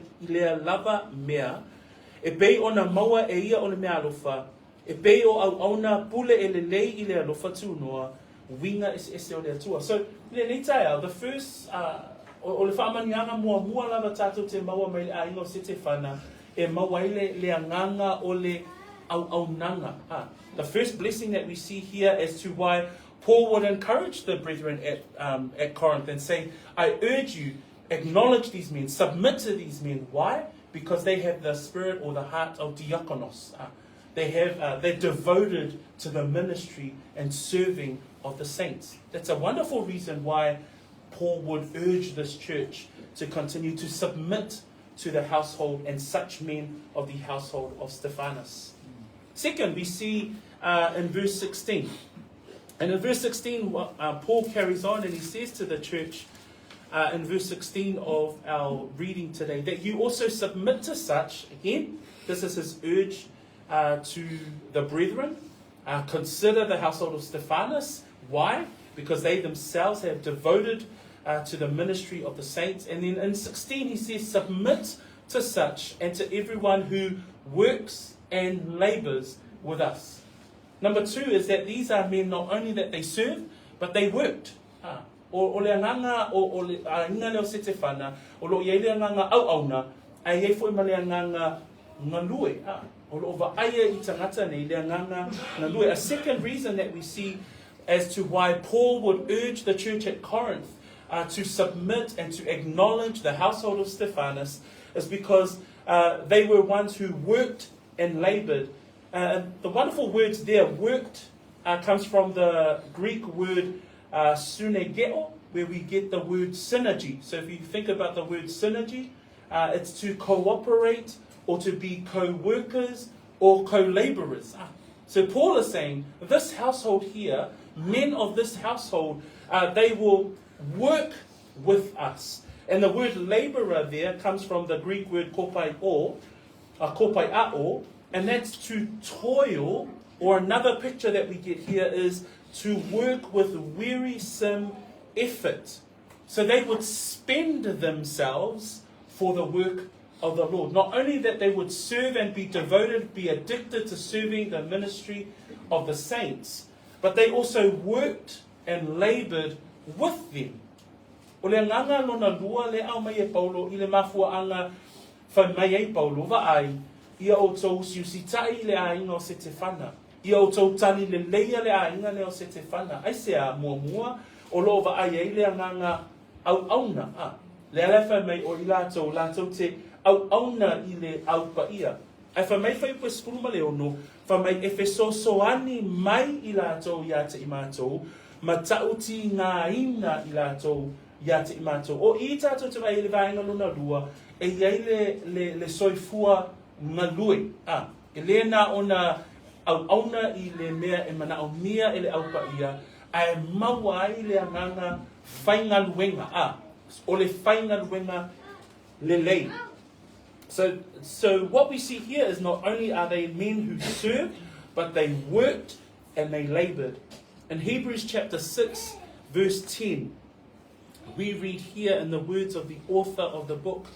lava mea e bei ona maua e ia o le mea alofa e bei o au auna pule e le lei ile alofa tu noa winga is o le atua. So le nei tai the first o le whaamanianga mua lava tātou te maua mai le ainga o se te whana e maua le anganga o le au nanga. The first blessing that we see here as to why Paul would encourage the brethren at Corinth and say, I urge you, acknowledge these men, submit to these men. Why? Because they have the spirit or the heart of diakonos. They're devoted to the ministry and serving of the saints. That's a wonderful reason why Paul would urge this church to continue to submit to the household and such men of the household of Stephanus. Second, we see in verse 16. And in verse 16, Paul carries on and he says to the church in verse 16 of our reading today, that you also submit to such. Again, this is his urge to the brethren. Consider the household of Stephanus. Why? Because they themselves have devoted to the ministry of the saints. And then in 16 he says, submit to such and to everyone who works and labors with us. Number two is that these are men not only that they serve, but they worked. O le anganga o le inga leo se te whana, o lo iei le anganga au auna, a iei fo ima le anganga ngalue. O lo ova aia I tangata nei le anganga ngalue. A second reason that we see as to why Paul would urge the church at Corinth to submit and to acknowledge the household of Stephanus is because they were ones who worked and labored. The wonderful words there, worked, comes from the Greek word synergeo, where we get the word synergy. So if you think about the word synergy, it's to cooperate or to be co-workers or co-laborers. So Paul is saying, this household here, men of this household, they will work with us. And the word laborer there comes from the Greek word kopaiao, and that's to toil, or another picture that we get here is to work with wearisome effort. So they would spend themselves for the work of the Lord. Not only that they would serve and be devoted, be addicted to serving the ministry of the saints, but they also worked and labored with them. O le nganga lona lua le au mai e Paulo i le mafua anga whai mai e Paulo wa ai ia o tau siusitai le a inga o se te whana. Ia o tau tani le leia le a inga le o se te whana. Ai se a mua o lo wa ai e le nganga au auna. Le ala whai mai o i lātou te au auna i le au pa ia. Ai whai mai whai pua spuruma le ono, whai mai e whesosoani mai i lātou ia te imatou, ma tauti ngā ina i lātou ia te imatou. O i tātou te mai le vaenga luna lua, e iei le soifua ngalui. E le na ona au auna i le mea e mana au mia e le au pa ia, ai maua ai le anganga whaingaluenga. O le whaingaluenga le lei. So what we see here is not only are they men who served, but they worked and they labored. In Hebrews chapter 6, verse 10, we read here in the words of the author of the book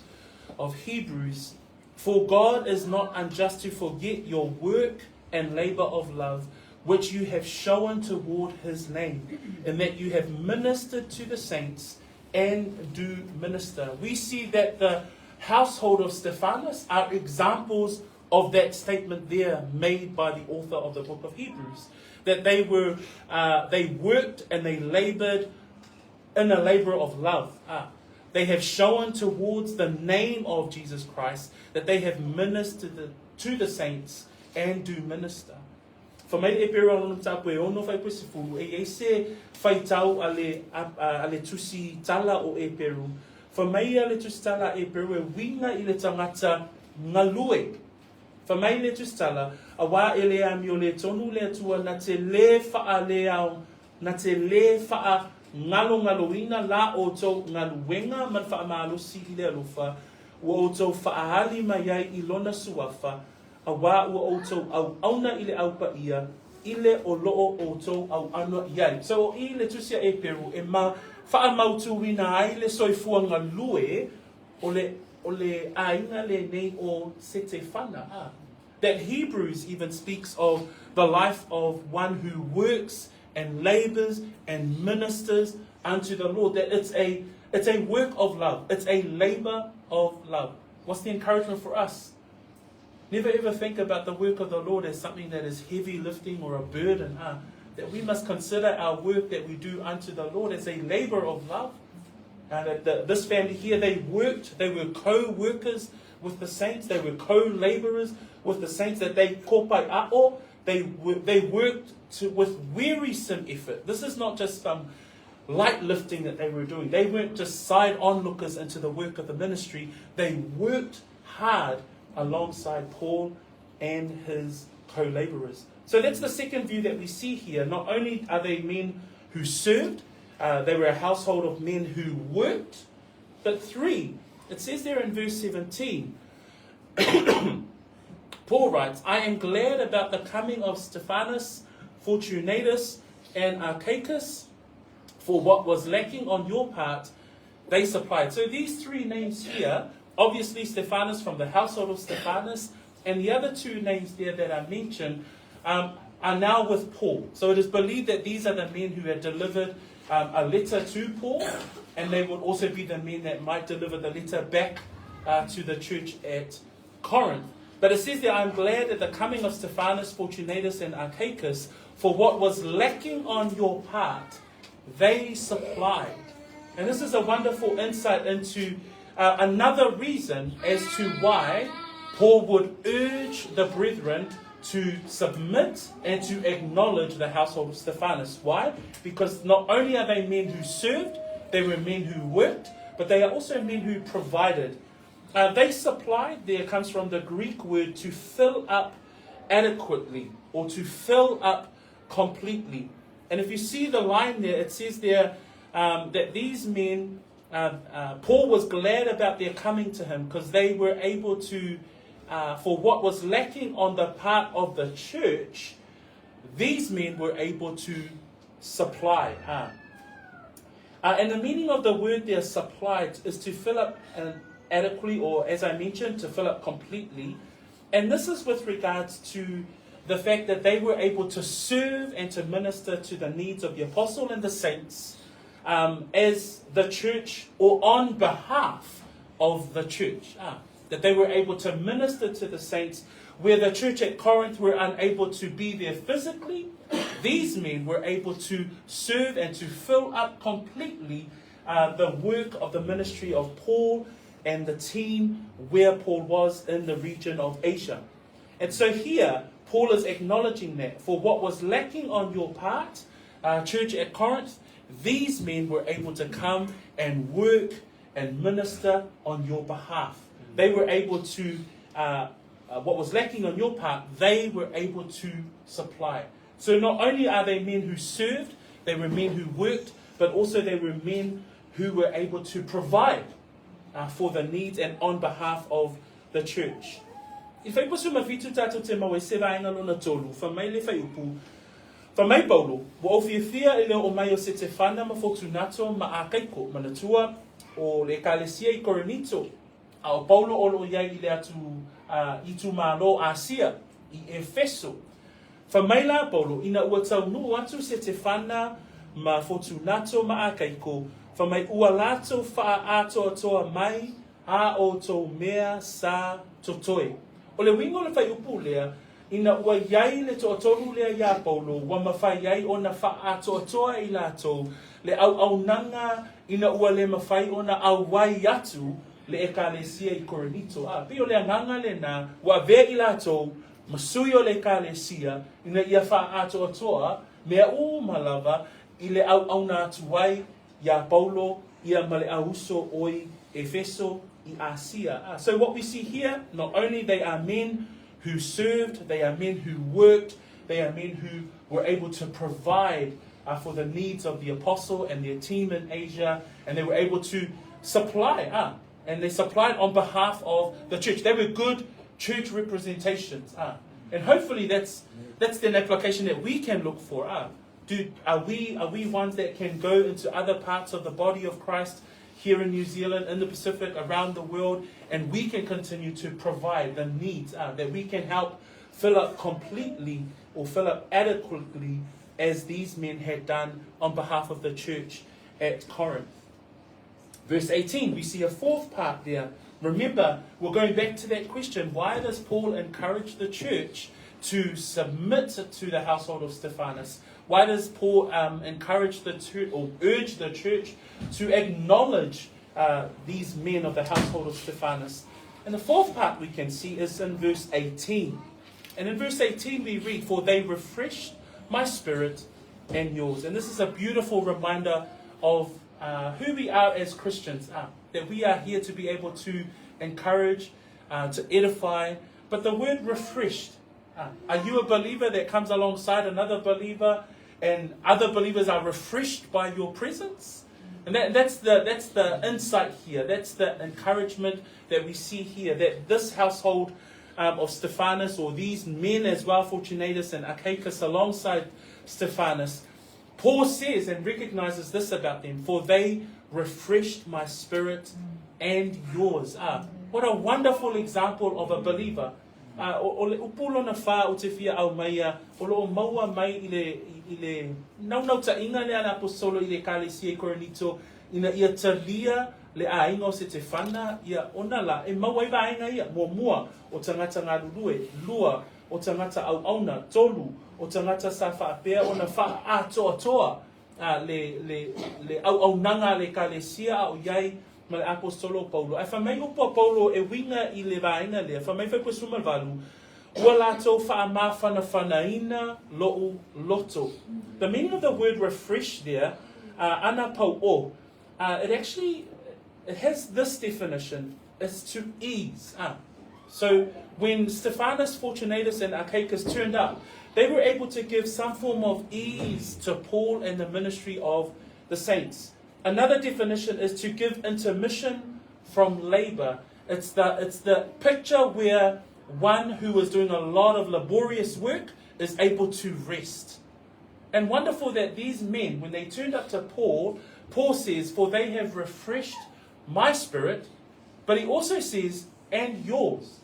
of Hebrews, "For God is not unjust to forget your work and labor of love, which you have shown toward his name, and that you have ministered to the saints and do minister." We see that the household of Stephanus are examples of that statement there made by the author of the book of Hebrews. That they worked and they labored in a labor of love. They have shown towards the name of Jesus Christ that they have ministered to the saints and do minister. For me, e pero ono tapu e ono fai pusifu e se fai tau ale tusi tala o e peru. For me, ale tusi tala e peru e winga i le tangata ngalue. For me, le tusi tala a wā e le ami o le tonu le atua na te le faa le au, na te le faa ngaloina la o tau ngaluenga man faa maalusi i le alufa, ua o tau faa hali mai ai i lona suafa, a wā ua o tau au auna i le aupa ia, i le o loo o tau au anua iai. So i le tusia e peru, e ma faa mautuina ai le soifua ngalue, o le ainga le nei o sete whana. That Hebrews even speaks of the life of one who works and labors and ministers unto the Lord. That it's a work of love. It's a labor of love. What's the encouragement for us? Never ever think about the work of the Lord as something that is heavy lifting or a burden. That we must consider our work that we do unto the Lord as a labor of love. This family here, they worked. They were co-workers with the saints. They were co-laborers with the saints. That they kopaiao. They worked with wearisome effort. This is not just some light lifting that they were doing. They weren't just side onlookers into the work of the ministry. They worked hard alongside Paul and his co-laborers. So that's the second view that we see here. Not only are they men who served, they were a household of men who worked, but three, it says there in verse 17, Paul writes, "I am glad about the coming of Stephanus, Fortunatus, and Achaicus, for what was lacking on your part, they supplied." So these three names here, obviously Stephanus from the household of Stephanus, and the other two names there that I mentioned are now with Paul. So it is believed that these are the men who had delivered a letter to Paul, and they would also be the men that might deliver the letter back to the church at Corinth. But it says there, "I'm glad at the coming of Stephanus, Fortunatus, and Achaicus, for what was lacking on your part, they supplied." And this is a wonderful insight into another reason as to why Paul would urge the brethren to submit and to acknowledge the household of Stephanus. Why? Because not only are they men who served, they were men who worked, but they are also men who provided. They supplied, there comes from the Greek word to fill up adequately or to fill up completely. And if you see the line there, it says there that these men Paul was glad about their coming to him because they were able to, for what was lacking on the part of the church, these men were able to supply. And the meaning of the word there, supplied, is to fill up adequately, or as I mentioned, to fill up completely. And this is with regards to the fact that they were able to serve and to minister to the needs of the apostle and the saints as the church, or on behalf of the church. That they were able to minister to the saints where the church at Corinth were unable to be there physically. These men were able to serve and to fill up completely the work of the ministry of Paul and the team where Paul was in the region of Asia. And so here, Paul is acknowledging that for what was lacking on your part, church at Corinth, these men were able to come and work and minister on your behalf. They were able to, what was lacking on your part, they were able to supply. So not only are they men who served, they were men who worked, but also they were men who were able to provide for the needs and on behalf of the church. If I was to fitu tato te mawe seva inga lona tolu, fa mai le fai upu, fa mai Paulo, wa ofiafia ele o mai o se te whana ma Fortunato ma a kaiko, manatua o le kalesia I Korinito, a o Paulo o lo iai I le atu I tu malo Asia, I Efeso. Fa mai la Paulo, ina ua tau nu atu se te whana ma Fortunato ma a kaiko, fa mai ua lato wha ato atoa mai a o tau mea sa totoe. O le wingo le whai upu lea, ina ua iai le to atolu lea ia Paulo, wa mawhai iai o na wha ato atoa I lato, le au nanga ina ua le mawhai o na au wai atu le ekalesia I Korinito. Pio le nganga le na, wa vea I lato, masui o le ekalesia, ina ia wha ato atoa, mea u malava, I le au na atu wai ia Paulo, ia male auso oi Efeso, I Asia. So what we see here, not only they are men who served, they are men who worked, they are men who were able to provide for the needs of the apostle and their team in Asia, and they were able to supply, and they supplied on behalf of the church. They were good church representations, and hopefully that's an application that we can look for. Are we ones that can go into other parts of the body of Christ here in New Zealand, in the Pacific, around the world, and we can continue to provide the needs, that we can help fill up completely or fill up adequately as these men had done on behalf of the church at Corinth. Verse 18, we see a fourth part there. Remember, we're going back to that question, why does Paul encourage the church to submit to the household of Stephanus? Why does Paul encourage the church, or urge the church to acknowledge these men of the household of Stephanus? And the fourth part we can see is in verse 18. And in verse 18 we read, for they refreshed my spirit and yours. And this is a beautiful reminder of who we are as Christians, that we are here to be able to encourage, to edify. But the word refreshed, are you a believer that comes alongside another believer and other believers are refreshed by your presence? And that's the insight here. That's the encouragement that we see here, that this household of Stephanus, or these men as well, Fortunatus and Achaicus alongside Stephanus, Paul says and recognizes this about them, for they refreshed my spirit and yours. What a wonderful example of a believer. O le upulo na wha o te fia au maia, o lo maua mai I le nau ta inga le ana apostolo I le kalesia I Korinito, ina ia talia le a inga o se te whana, ia ona la, e maua I vaenga ia, mua o tangata ngā lulue, lua o tangata au auna, tolu o tangata sa whaapea, ona wha atoa, le au nanga le kalesia o iai, ma le apostolo Paulo. Ai whamai upo Paulo e winga I le vaenga lea, whamai whai pwesuma valu, ua lato whaamawhanaina lo'u loto. The meaning of the word refresh there, ana pau o, it has this definition, is to ease. So when Stephanus, Fortunatus and Achaicus turned up, they were able to give some form of ease to Paul and the ministry of the saints. Another definition is to give intermission from labor. It's the picture where one who was doing a lot of laborious work is able to rest. And wonderful that these men, when they turned up to Paul, Paul says, "For they have refreshed my spirit," but he also says, "and yours."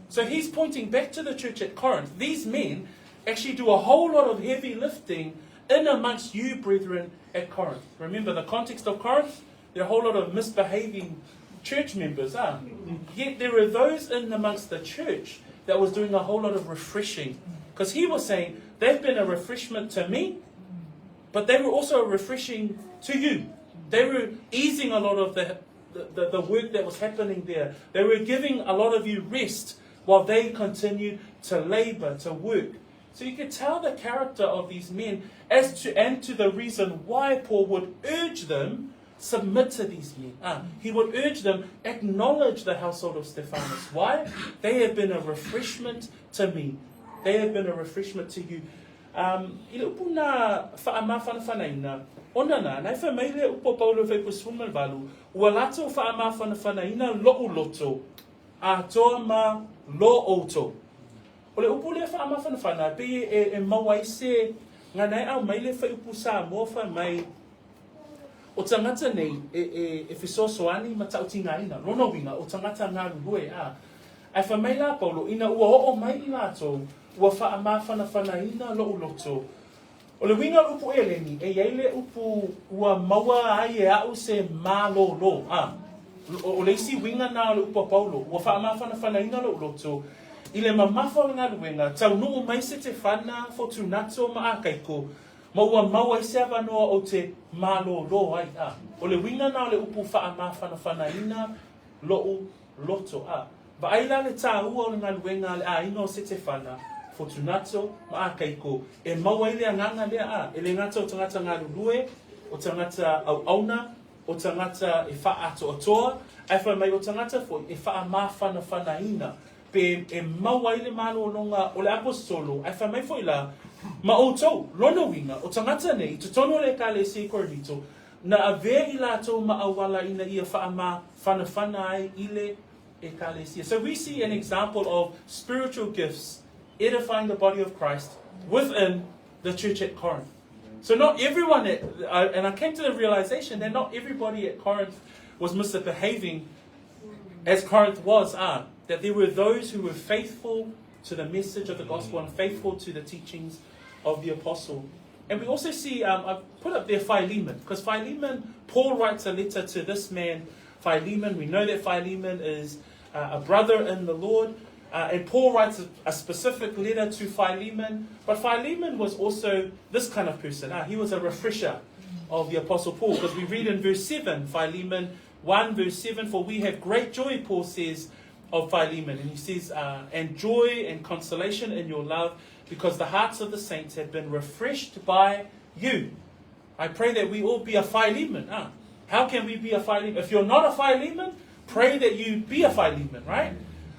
So he's pointing back to the church at Corinth. These men actually do a whole lot of heavy lifting in amongst you, brethren, at Corinth. Remember the context of Corinth? There are a whole lot of misbehaving church members. Yet there are those in amongst the church that was doing a whole lot of refreshing. Because he was saying, they've been a refreshment to me, but they were also a refreshing to you. They were easing a lot of the work that was happening there. They were giving a lot of you rest while they continued to labor, to work. So you could tell the character of these men and to the reason why Paul would urge them, submit to these men. He would urge them, acknowledge the household of Stephanus. Why? They have been a refreshment to me. They have been a refreshment to you. Ile upu na whaamawhanawhanaina. Onana, nai whamaile upo Paulo whaipu swumal valu. Ua lato whaamawhanawhanaina lo uloto. A toa ma lo oto. Ole upu le whaamawhanawhana. Pe e mawai se ngā nei au mai le whaipu sa mofa mai. O tangata nei e whisosoani ma tautingaina. Rono winga o tangata ngā rue a. Ai whamaila Paulo ina ua o mai I lato. Ua whaamawhanawhanaina lo uloto. O le winga upu eleni, e eile upu ua maua ai e au se malo lo. O le isi winga na le upu Paulo, ua whaamawhanawhanaina lo uloto. I le mamawha ngā luenga, tau nuu mai se te whana Fortunato ma akaiko, ma ua maua I se avanoa o te malo lo ai. O le winga na le upu whaamawhanawhanaina lo uloto. Ba aila le tā ua o le ngā luenga le a ino se te whana, Fortunato ma akaiko e maua I le anganga lea e le ngata o tangata ngā rurue, o tangata au auna, o tangata e wha ato atoa, ai wha mai o tangata fo e wha mawhanawhanaina, pe e maua I le malo longa o le apostolo, ai wha mai fo I la, ma o tau, lono winga, o tangata nei, tutono le ka le se Korinito, na a vea I lato ma awala ina ia wha mawhanawhana ai I le ecclesia. So we see an example of spiritual gifts edifying the body of Christ within the church at Corinth. So not everyone, and I came to the realization that not everybody at Corinth was misbehaving as Corinth was, that there were those who were faithful to the message of the gospel and faithful to the teachings of the apostle. And we also see, I've put up there Philemon, because Philemon, Paul writes a letter to this man, Philemon. We know that Philemon is a brother in the Lord. And Paul writes a specific letter to Philemon. But Philemon was also this kind of person. He was a refresher of the Apostle Paul. Because we read in verse 7, Philemon 1 verse 7, "For we have great joy," Paul says, of Philemon. And he says, "and joy and consolation in your love, because the hearts of the saints have been refreshed by you." I pray that we all be a Philemon. How can we be a Philemon? If you're not a Philemon, pray that you be a Philemon, right?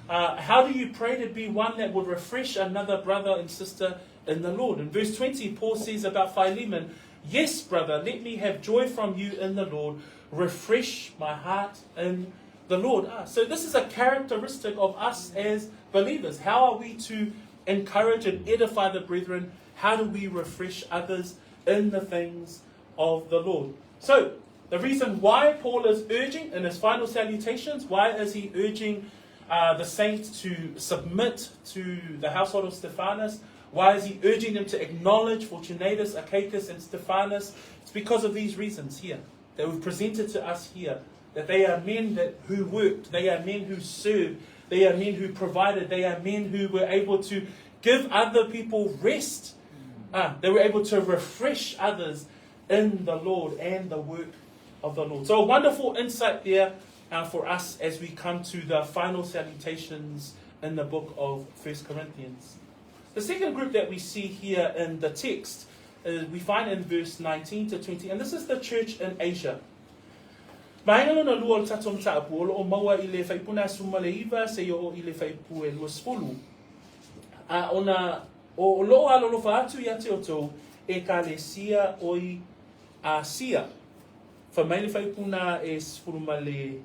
How do you pray to be one that would refresh another brother and sister in the Lord? In verse 20, Paul says about Philemon, "Yes, brother, let me have joy from you in the Lord. Refresh my heart in the Lord." So this is a characteristic of us as believers. How are we to encourage and edify the brethren? How do we refresh others in the things of the Lord? So the reason why Paul is urging in his final salutations, why is he urging the saints to submit to the household of Stephanus? Why is he urging them to acknowledge Fortunatus, Achaicus, and Stephanus? It's because of these reasons here that we've presented to us here. That they are men who worked, they are men who served, they are men who provided, they are men who were able to give other people rest. They were able to refresh others in the Lord and the work of the Lord. So a wonderful insight there for us as we come to the final salutations in the book of 1 Corinthians. The second group that we see here in the text, we find in verse 19 to 20, and this is the church in Asia. Maenga na lua o tatom taapu, o maua I le whaipuna sumaleiva, se o I le whaipu e lua spolu. O loa alolofa atu ia te oto, e ka le sia oi a sia. Whamaile whai puna e sfurumale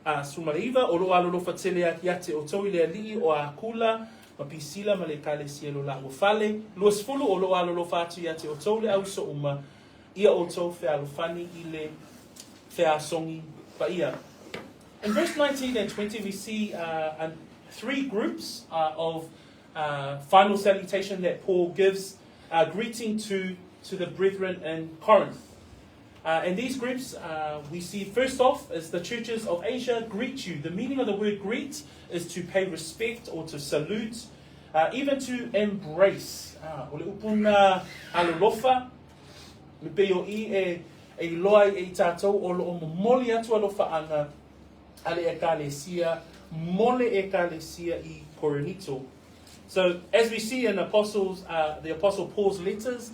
iwa, o loa lolo whatelea ki ate o tau lea lii o a kula, ma pisila ma le kale sielo la ua fale, lua sfulu o loa lolo whatu i ate o tau le au so uma, ia o tau whea alofani i le whea songi pa ia. In verse 19 and 20 we see three groups of final salutation that Paul gives, greeting to the brethren in Corinth. And these groups, we see first off is the churches of Asia greet you. The meaning of the word greet is to pay respect or to salute, even to embrace. O le upuna alolofa, me peo I e loa I tātou o lo moli atu alofa anga ale ekalesia, mole ekalesia I Korinito. So as we see in the Apostle Paul's letters,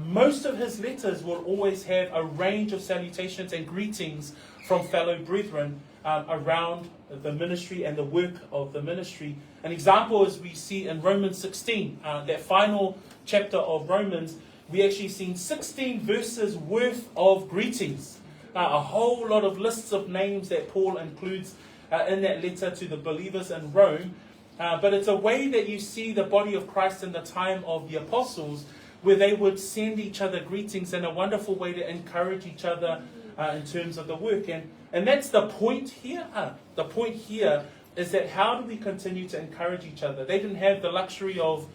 most of his letters will always have a range of salutations and greetings from fellow brethren around the ministry and the work of the ministry. An example is we see in Romans 16, that final chapter of Romans, we actually seen 16 verses worth of greetings. A whole lot of lists of names that Paul includes in that letter to the believers in Rome. But it's a way that you see the body of Christ in the time of the apostles, where they would send each other greetings in a wonderful way to encourage each other in terms of the work. And that's the point here. The point here is that how do we continue to encourage each other? They didn't have the luxury of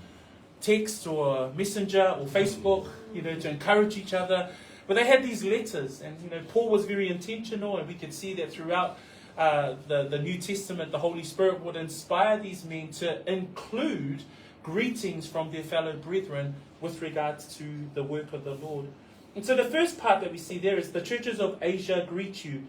text or messenger or Facebook, to encourage each other. But they had these letters, and Paul was very intentional, and we could see that throughout the New Testament, the Holy Spirit would inspire these men to include greetings from their fellow brethren with regards to the work of the Lord. And so the first part that we see there is the churches of Asia greet you.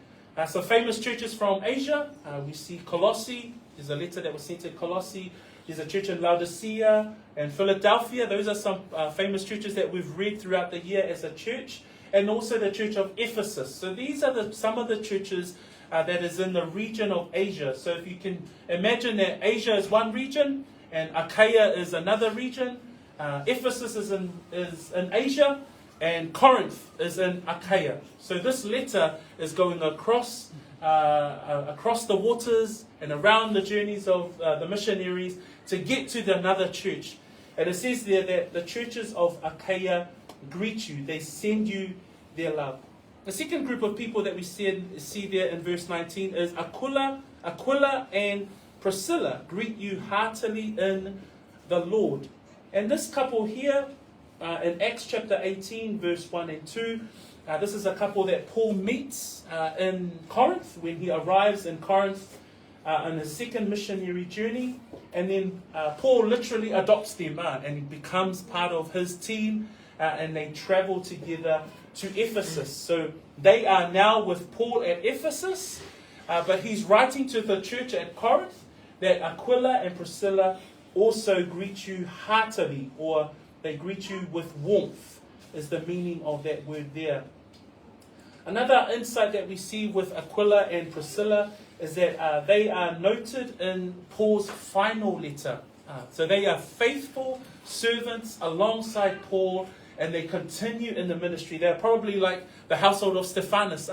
So famous churches from Asia, we see Colossae. There's a letter that was sent to Colossae. There's a church in Laodicea and Philadelphia. Those are some famous churches that we've read throughout the year as a church. And also the church of Ephesus. So these are some of the churches that is in the region of Asia. So if you can imagine that Asia is one region and Achaia is another region, Ephesus is in Asia, and Corinth is in Achaia. So this letter is going across the waters and around the journeys of the missionaries to get to another church. And it says there that the churches of Achaia greet you. They send you their love. The second group of people that we see there in verse 19 is Aquila and Priscilla greet you heartily in the Lord. And this couple here, in Acts chapter 18, verse 1 and 2, this is a couple that Paul meets in Corinth when he arrives in Corinth on his second missionary journey. And then Paul literally adopts them and he becomes part of his team, and they travel together to Ephesus. So they are now with Paul at Ephesus, but he's writing to the church at Corinth that Aquila and Priscilla also greet you heartily, or they greet you with warmth, is the meaning of that word there. Another insight that we see with Aquila and Priscilla is that they are noted in Paul's final letter. So they are faithful servants alongside Paul, and they continue in the ministry. They're probably like the household of Stephanus.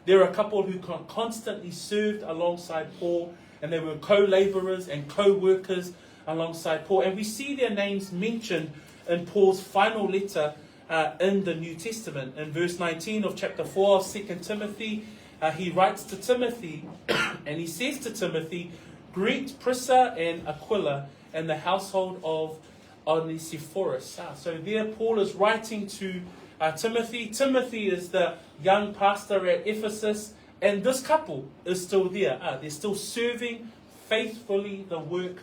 They're a couple who constantly served alongside Paul, and they were co-laborers and co-workers alongside Paul. And we see their names mentioned in Paul's final letter in the New Testament. In verse 19 of chapter 4 of 2 Timothy, he writes to Timothy, and he says to Timothy, greet Prisca and Aquila and the household of Onesiphorus. So there Paul is writing to Timothy. Timothy is the young pastor at Ephesus, and this couple is still there. They're still serving faithfully the work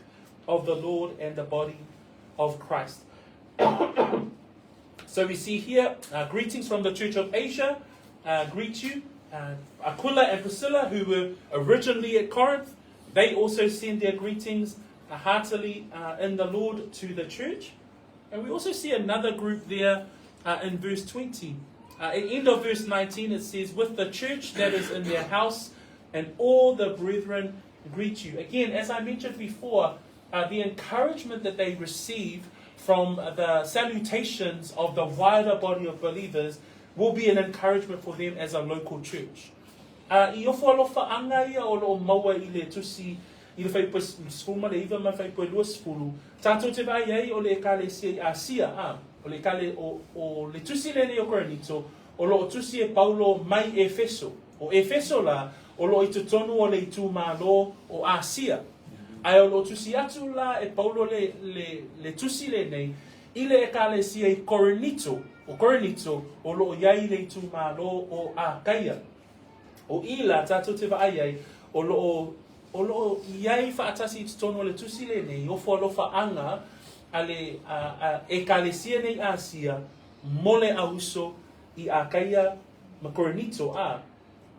of the Lord and the body of Christ. So we see here, greetings from the Church of Asia, greet you. Aquila and Priscilla, who were originally at Corinth, they also send their greetings heartily in the Lord to the church. And we also see another group there in verse 20. At the end of verse 19 it says, with the church that is in their house, and all the brethren greet you. Again, as I mentioned before, the encouragement that they receive from the salutations of the wider body of believers will be an encouragement for them as a local church. I ofo alofa anga ia o lo maua I le tusi I le whaipo sfuma le iwa ma whaipo lua sfulu. Tātou te vai ei o le ekalesia I Asia, o le kale o le tusi lene o Korinito, o lo tusi e Paulo mai Efeso. O Efeso la, o lo I tutonu o le itu malo o Asia. Ai o lo tusi atu la e Paulo le tusi lene, I le ekalesia I Korinito, o lo iai le itu malo o Akaia. O ila tātou te vai ei, o lo iai whaatasi I tono le tusi lene, o alofa anga ale ekalesia nei Asia, mole auso I Akaia ma Korinito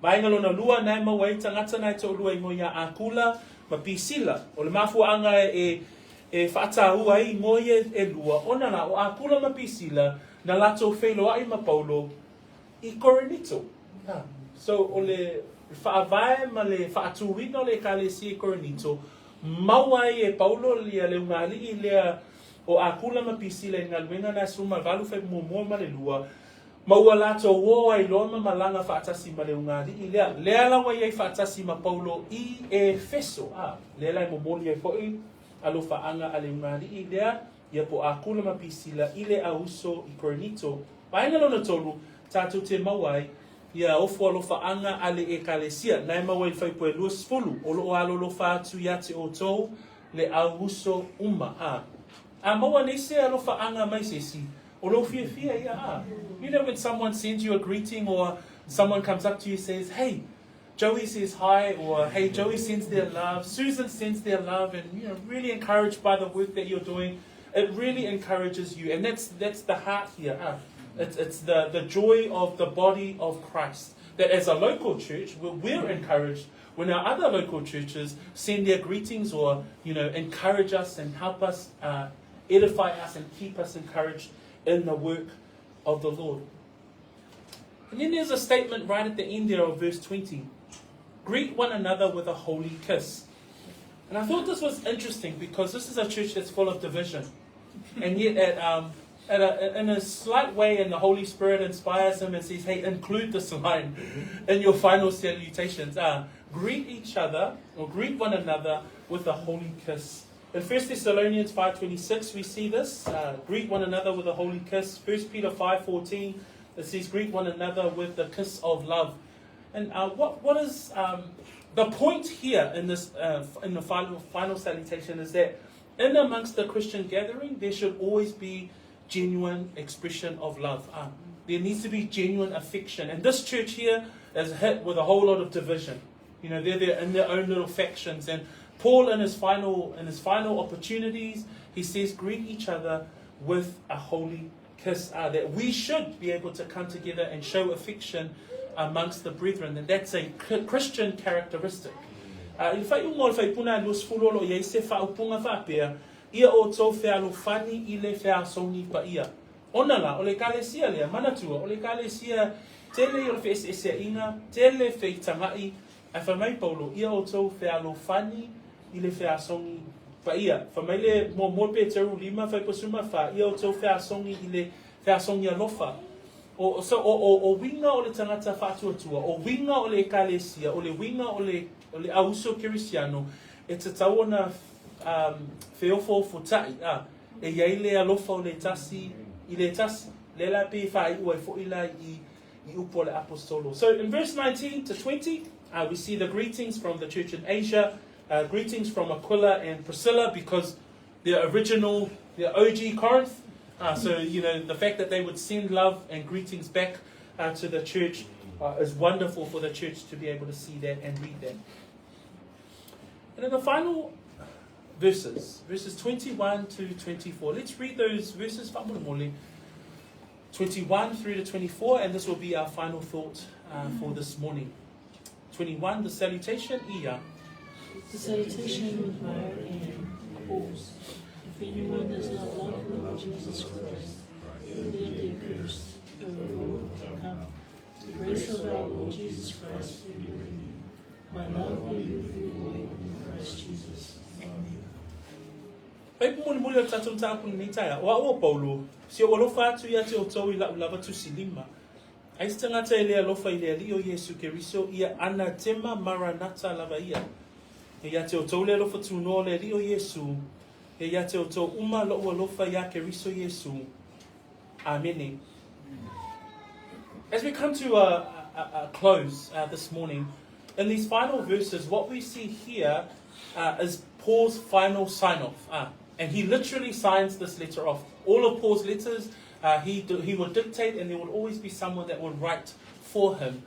Vainga lona lua nai mawai tangata nai te olua I moia Akula ma Pisila. O le mafua anga e whaatahua I moia e lua. Ona la o Akula ma Pisila na lato whelo ai ma Paulo I Korinito. So o le whaavai ma le whaatuwina o le ekalesia I Korinito, mawai e Paulo lia le ungali I lea o Akula ma Pisila I ngaluenga na suma valu whai mua ma le lua. Maua lato wo ai loma malanga whaatasi ma le ungali I lea lawa iei whaatasi ma Paulo I Efeso. Lea lai momoli e hoi alo whaanga ale ungali I lea ia po Akula ma Pisila I le auso I Korinito. Vainga lona tolu, tātou te mawai ia ofo alo whaanga ale ekalesia. Nai mawai whaipo e luas fulu. O lo alo lo whaatu ia te o tou le auso uma. Maua nese alo whaanga mai sesi. O lo fia ia. You know when someone sends you a greeting or someone comes up to you and says, hey, Joey says hi, or hey, Joey sends their love, Susan sends their love, and really encouraged by the work that you're doing. It really encourages you, and that's the heart here. It's the joy of the body of Christ. That as a local church, we're encouraged when our other local churches send their greetings or encourage us and help us, edify us and keep us encouraged in the work of the Lord. And then there's a statement right at the end there of verse 20. Greet one another with a holy kiss. And I thought this was interesting because this is a church that's full of division. And yet in a slight way, and the Holy Spirit inspires him and says, hey, include this line in your final salutations. Greet each other, or greet one another with a holy kiss. In 1 Thessalonians 5:26, we see this. Greet one another with a holy kiss. 1 Peter 5:14, it says, greet one another with the kiss of love. And what is the point here in this in the final salutation is that in amongst the Christian gathering, there should always be genuine expression of love. There needs to be genuine affection. And this church here is hit with a whole lot of division. They're in their own little factions. And Paul, in his final opportunities, he says, greet each other with a holy kiss. That we should be able to come together and show affection amongst the brethren. And that's a Christian characteristic. Ia o tō whea lo whani I le whea songi pa ia. Ona la, o le kalesia lea, manatua, o le kalesia tele o le whea ese inga, tele whea tangai, a whamai Paulo, ia o tō whea lo whani I le whea songi pa ia. Whamai le mo pe teru lima whai pasuma wha, ia o tō whea songi I le whea songi alofa. O winga o le tangata whātuatua, o winga o le kalesia, o le winga o le auso kirisiano, e te taona feofo fotai e iai le alofa o le tasi I le tasi le la pe whai ua fo ila I upo le apostolo. So in verse 19 to 20 we see the greetings from the church in Asia, greetings from Aquila and Priscilla, because they're OG Corinth. So the fact that they would send love and greetings back to the church is wonderful for the church to be able to see that and read that. And in the final verses 21 to 24. Let's read those verses, 21 through to 24, and this will be our final thought for this morning. 21, the salutation, ia. The salutation with my hand, pause. If anyone does not love the Lord Jesus Christ, let them curse. O Lord, come. The grace of our Lord Jesus Christ be with you. My love be with you in Christ Jesus. Amen. Pai muli o tatou ni taia. O Paulo, si o lo fatu ia te o tau I la ulava tu silima. Ai se tangata e lea lofa I lea li o Yesu Keriso ia anatema maranata lava ia. E ia te o tau lea lofa tūnoa lea li o Yesu. E ia te o tau uma loa lofa ia Keriso Yesu. Amen. As we come to a close this morning, in these final verses, what we see here is Paul's final sign-off. And he literally signs this letter off. All of Paul's letters, he would dictate, and there would always be someone that would write for him.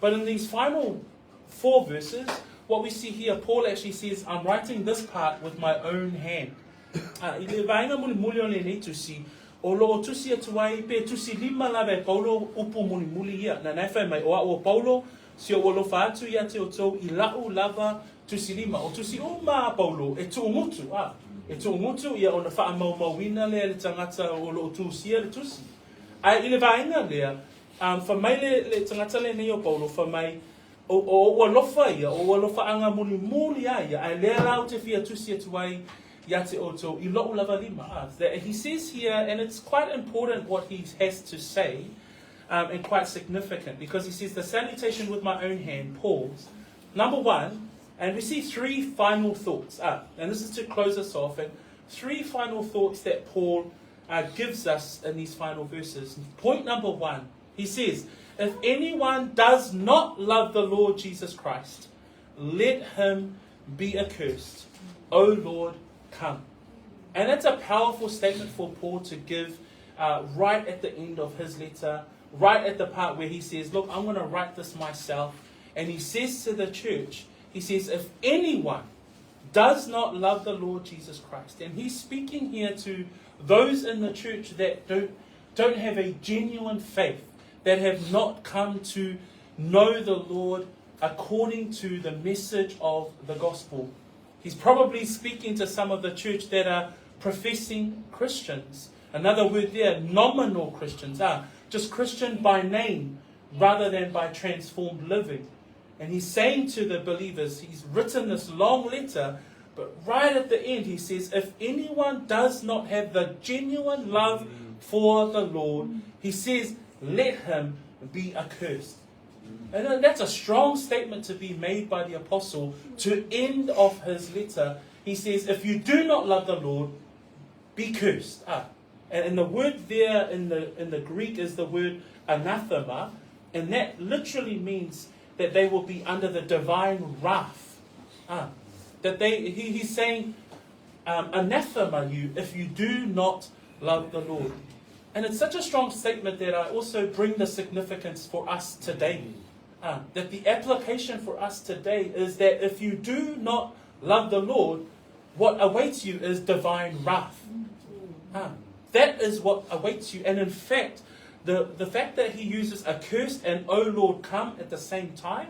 But in these final 4 verses, what we see here, Paul actually says, I'm writing this part with my own hand. O lo tusi atuai pe tusi lima lave Paulo upu muli muli ia na naifa mai o Paulo si o lo fatu ia te o tau I lau lava tusi lima o tusi uma Paulo e tu umutu ia ona fa mau mawina le tangata o lo tusi le tusi ai ile vaina le fa mai le tangata le nei o Paulo fa mai o lofa ia o lofa anga muli muli ia ai le lau te fia tusi atuai Yate oto ilo lava lima. He says here, and it's quite important what he has to say, and quite significant, because he says the salutation with my own hand, Paul's. Number 1, and we see 3 final thoughts. And this is to close us off, and 3 final thoughts that Paul gives us in these final verses. Point number 1, he says, if anyone does not love the Lord Jesus Christ, let him be accursed. O Lord, come. And that's a powerful statement for Paul to give right at the end of his letter, right at the part where he says, look, I'm going to write this myself. And he says to the church, he says, if anyone does not love the Lord Jesus Christ, and he's speaking here to those in the church that don't have a genuine faith, that have not come to know the Lord according to the message of the gospel. He's probably speaking to some of the church that are professing Christians. Another word there, nominal Christians. Just Christian by name rather than by transformed living. And he's saying to the believers, he's written this long letter, but right at the end he says, if anyone does not have the genuine love for the Lord, he says, let him be accursed. And that's a strong statement to be made by the apostle to end of his letter. He says, if you do not love the Lord, be cursed. And the word there in the Greek is the word anathema, and that literally means that they will be under the divine wrath. He's saying, anathema you if you do not love the Lord. And it's such a strong statement that I also bring the significance for us today. That the application for us today is that if you do not love the Lord, what awaits you is divine wrath. That is what awaits you. And in fact, the fact that he uses accursed and O Lord come at the same time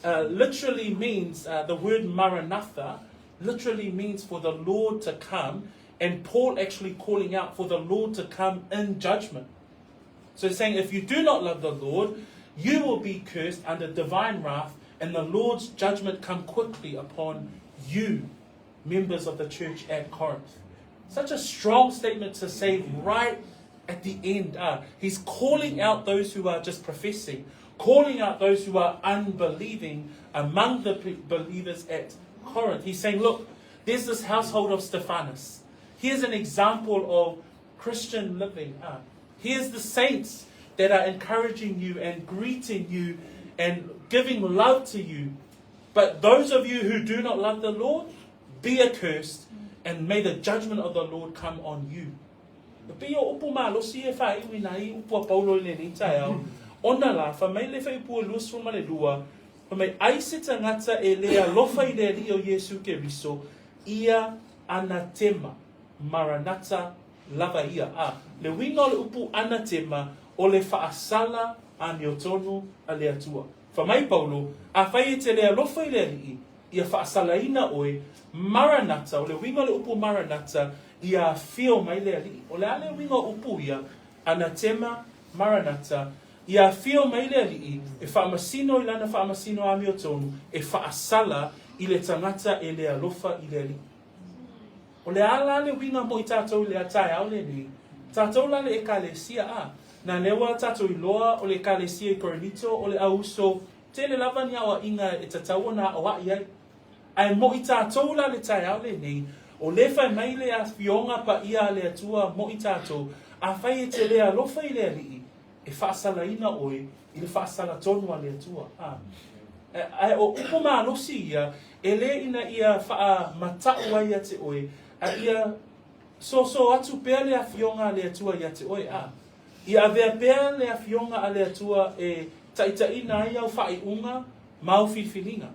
literally means, the word Maranatha literally means for the Lord to come, and Paul actually calling out for the Lord to come in judgment. So he's saying, if you do not love the Lord, you will be cursed under divine wrath, and the Lord's judgment come quickly upon you, members of the church at Corinth. Such a strong statement to say right at the end. He's calling out those who are just professing, calling out those who are unbelieving among the believers at Corinth. He's saying, look, there's this household of Stephanus. Here's an example of Christian living. Here's the saints that are encouraging you and greeting you and giving love to you. But those of you who do not love the Lord, be accursed, and may the judgment of the Lord come on you. Maranatha lava ia le winga le upu anatema o le faasala a neotonu a le atua. Whamai Paulo, a whai te lea lofa i le alii, ia faasala ina oe, Maranatha, o le winga le upu Maranatha, ia fio mai le alii. O le ale winga upu ia, anatema Maranatha, ia fio mai le alii, e whaamasino i lana whaamasino a neotonu, e faasala i le tangata e lea lofa i le alii. O le ala le winga mo I tātou le atai au le ni. Tātou la le e ka le sia Na lewa tātou I loa o le kalesia I Korinito o le auso tele lava ni awa inga e tataua na awa iai. Ai mo I tātou la le tai au le nei o le whai mai le a fionga pa ia le atua mo I tātou a whai e te le alofa I le alii e whaasala ina oi I le whaasala tonu a le atua. Ai o upo maa losi ia e le ina ia wha matau ai a te oi a ia so atu pēr le a fionga le atua ia te oi Ia vea pēr le a fionga a le atua e taitaina ai au whai unga mau whiwhininga.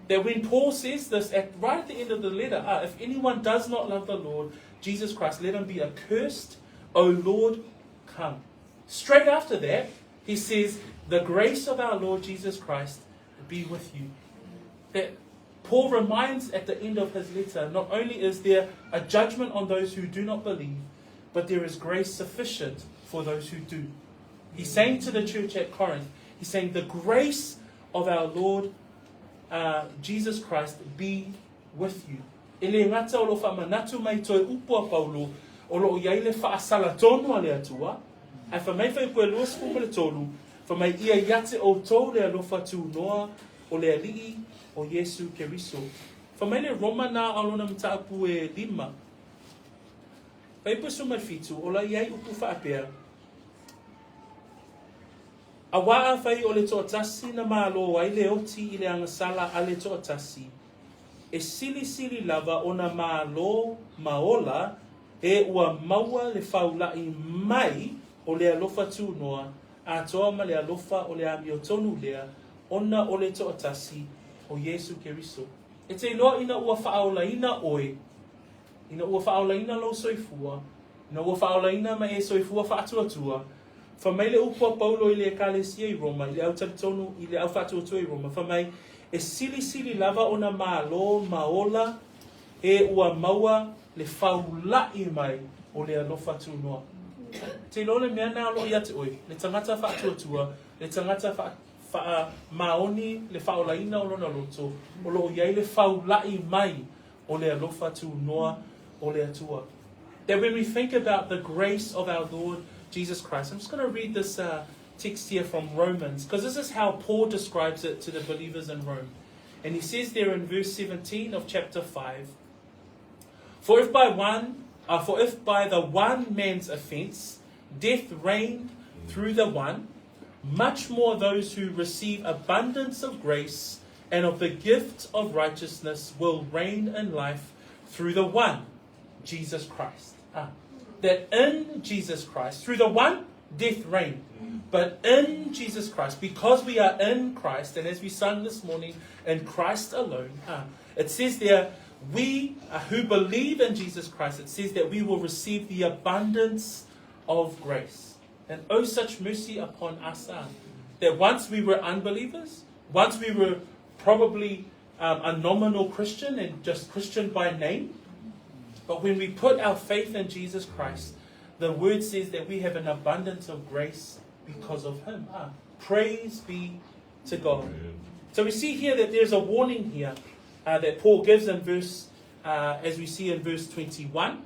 That when Paul says this right at the end of the letter, if anyone does not love the Lord Jesus Christ, let him be accursed. O Lord, come. Straight after that, he says, the grace of our Lord Jesus Christ be with you. That Paul reminds at the end of his letter, not only is there a judgment on those who do not believe, but there is grace sufficient for those who do. He's saying to the church at Corinth, he's saying the grace of our Lord Jesus Christ be with you. Ele ngata o lo whamanatu mai toi upua Paulo, o lo iai le whaasala tonu a le atua, ai whamai whai koe luas kuma le tonu, whamai ia iate o tau le alofa tu noa o le alii o Yesu Keriso. Whamai le Roma na alona mtaapu e 5. Whai po sumai fitu, o la iai upu whaapea, a waa whai o le toatasi na malo ai le oti I le angasala a le toatasi. E sili lava o na malo maola e ua maua le whaulai mai o le alofa tūnoa a toa ma le alofa o le amiotonu lea ona o le toatasi o Yesu Keriso. E te loa ina ua whaolaina oe, ina ua whaolaina lo soifua, ina ua whaolaina ma e soifua whaatuatua, Whamai le upua Paulo I le ekalesia I Roma, I le au talitonu, I le au whatuatua I Roma. Whamai e sili lava o na malo maola e ua maua le whaulai mai o le alofa tūnoa. Te lo le mea nā alo I ate oi, le tangata whaatuatua, le tangata maoni, le whaolaina o lona loto, o lo iai le whaulai mai o le alofa tūnoa o le atua. That when we think about the grace of our Lord Jesus Christ. I'm just going to read this text here from Romans, because this is how Paul describes it to the believers in Rome. And he says there in verse 17 of chapter 5, For if by the one man's offense death reigned through the one, much more those who receive abundance of grace and of the gift of righteousness will reign in life through the one, Jesus Christ. That in Jesus Christ, through the one, death reigned. But in Jesus Christ, because we are in Christ, and as we sung this morning, in Christ alone, it says there, we who believe in Jesus Christ, it says that we will receive the abundance of grace. And oh, such mercy upon us, that once we were unbelievers, once we were probably a nominal Christian and just Christian by name, but when we put our faith in Jesus Christ, the word says that we have an abundance of grace because of Him. Praise be to God. So we see here that there's a warning here that Paul gives in verse, as we see in verse 21,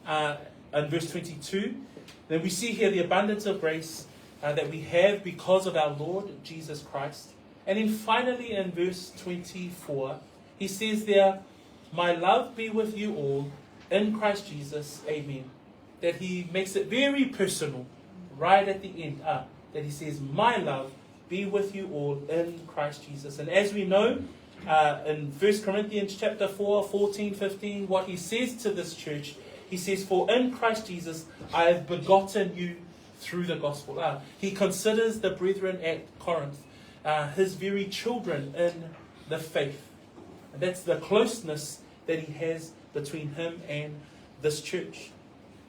and verse 22. Then we see here the abundance of grace that we have because of our Lord Jesus Christ. And then finally in verse 24, he says there, My love be with you all in Christ Jesus. Amen. That he makes it very personal right at the end. That he says, My love be with you all in Christ Jesus. And as we know, in 1 Corinthians chapter 4, 14, 15, what he says to this church, he says, For in Christ Jesus I have begotten you through the gospel. He considers the brethren at Corinth his very children in the faith. And that's the closeness that he has between him and this church.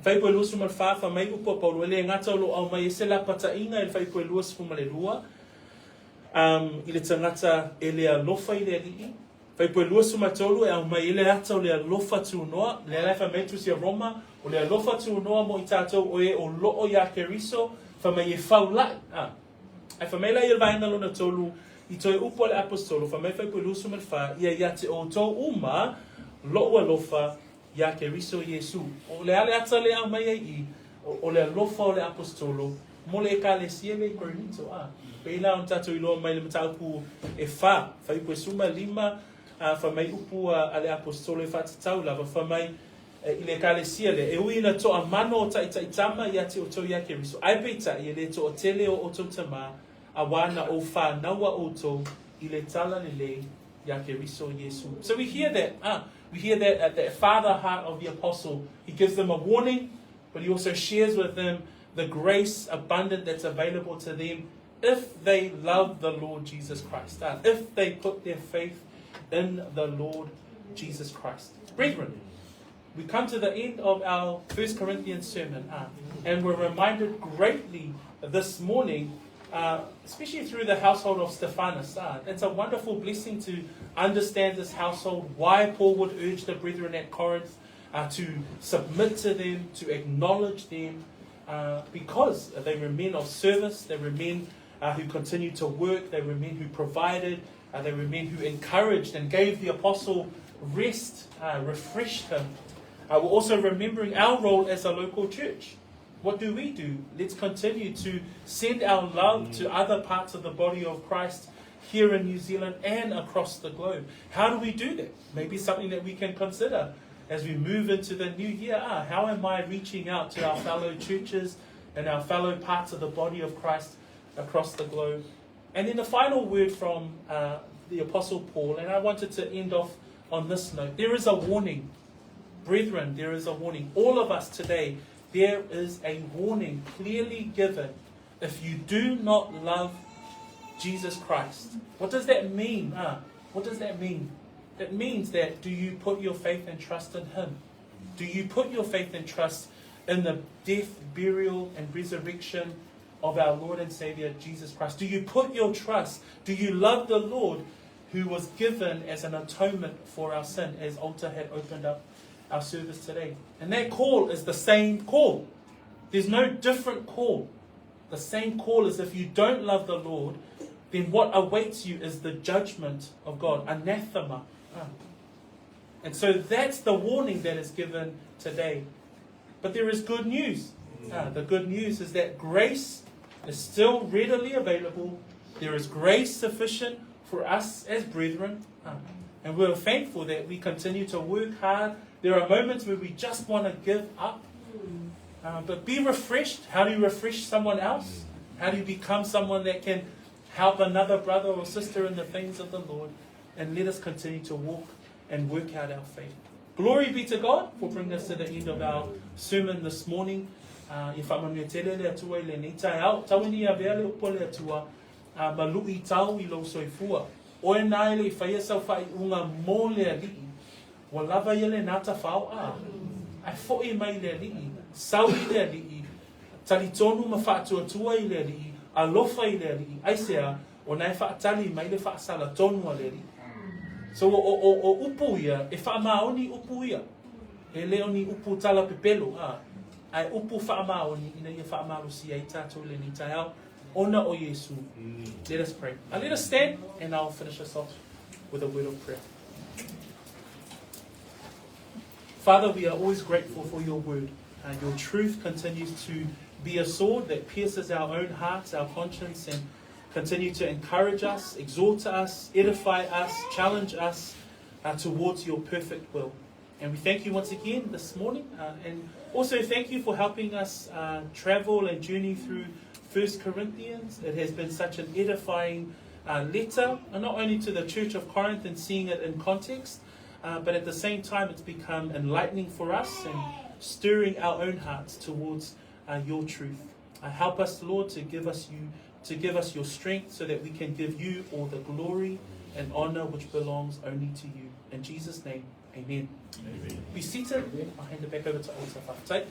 Whai poe luas fuma whawha mai upo Paulo. Ele ngata lo au mai se la pata inga e whai poe luas fuma le lua. I le tangata ele alofa I le alii. Whai poe luas fuma tolu e au mai ele ata o le alofa tu noa. Le alaifa meitu si a Roma. O le alofa tu noa mo I tātou o e o loo ia keriso. Whamai e whaulai. Ai whamai lai il vaina lona tolu. I toi upo le apostolo. Whamai whai poe luas fuma wha. Ia iate o tō uma. Loo alofa ia ke riso Yesu. O le ale ata le au mai I o le alofa o le apostolo, mo le ekalesia le Korinito. Peila on tatou iloa mai le mataupu e wha ipu e suma lima, wha mai upu a le apostolo e whatatau lava, wha mai I le ekalesia le, e ui na toa mano o taitama I ate o tau ia keriso. Ai peita I le toa tele o tau tama, a wana o wha naua o tau, I le tala le le, ia keriso Yesu. So we hear that, we hear that at the father heart of the apostle. He gives them a warning, but he also shares with them the grace abundant that's available to them if they love the Lord Jesus Christ, if they put their faith in the Lord Jesus Christ. Brethren, we come to the end of our 1 Corinthians sermon, and we're reminded greatly this morning, especially through the household of Stephanus. It's a wonderful blessing to understand this household, why Paul would urge the brethren at Corinth to submit to them, to acknowledge them, because they were men of service, they were men who continued to work, they were men who provided, they were men who encouraged and gave the apostle rest, refreshed him. We're also remembering our role as a local church. What do? Let's continue to send our love to other parts of the body of Christ here in New Zealand and across the globe. How do we do that? Maybe something that we can consider as we move into the new year. How am I reaching out to our fellow churches and our fellow parts of the body of Christ across the globe? And then the final word from the Apostle Paul, and I wanted to end off on this note. There is a warning. Brethren, there is a warning. All of us today, there is a warning clearly given. If you do not love Jesus Christ, what does that mean? What does that mean? It means that, do you put your faith and trust in Him? Do you put your faith and trust in the death, burial, and resurrection of our Lord and Savior, Jesus Christ? Do you put your trust? Do you love the Lord who was given as an atonement for our sin, as Alta had opened up our service today? And that call is the same call. There's no different call. The same call is, if you don't love the Lord, then what awaits you is the judgment of God, anathema. And so that's the warning that is given today. But there is good news. The good news is that grace is still readily available. There is grace sufficient for us as brethren. And we're thankful that we continue to work hard. There are moments where we just want to give up. But be refreshed. How do you refresh someone else? How do you become someone that can help another brother or sister in the things of the Lord? And let us continue to walk and work out our faith. Glory be to God for bringing us to the end of our sermon this morning. I whamanuetele le atua I le nitai au. Tawini a vea le upo le atua. Malui tau I lo soifua. Oe nai le whaia sau whai unga mō le alii. Wa lava ia le nata whao a. Ai fo'i mai le alii. Sau I le alii. Talitonu ma whaatua I le alii. Alofa I le alii. Aisea, o nai whaatali mai le whaasala tonu a le alii. So o upu ia, e whaamaoni upu ia. E leoni upu tala pepelo. Ai upu whaamaoni ina ia whaamarusi ai tātou le nitai au. Ona o Yesu. Let us pray. Let us stand and I'll finish us off with a word of prayer. Father, we are always grateful for your word. Your truth continues to be a sword that pierces our own hearts, our conscience, and continue to encourage us, exhort us, edify us, challenge us towards your perfect will. And we thank you once again this morning. And also thank you for helping us travel and journey through 1 Corinthians. It has been such an edifying letter, not only to the Church of Corinth and seeing it in context, but at the same time it's become enlightening for us and stirring our own hearts towards your truth. Help us, Lord, to give us your strength so that we can give you all the glory and honor which belongs only to you. In Jesus' name, amen. Be seated. I'll hand it back over to Alta.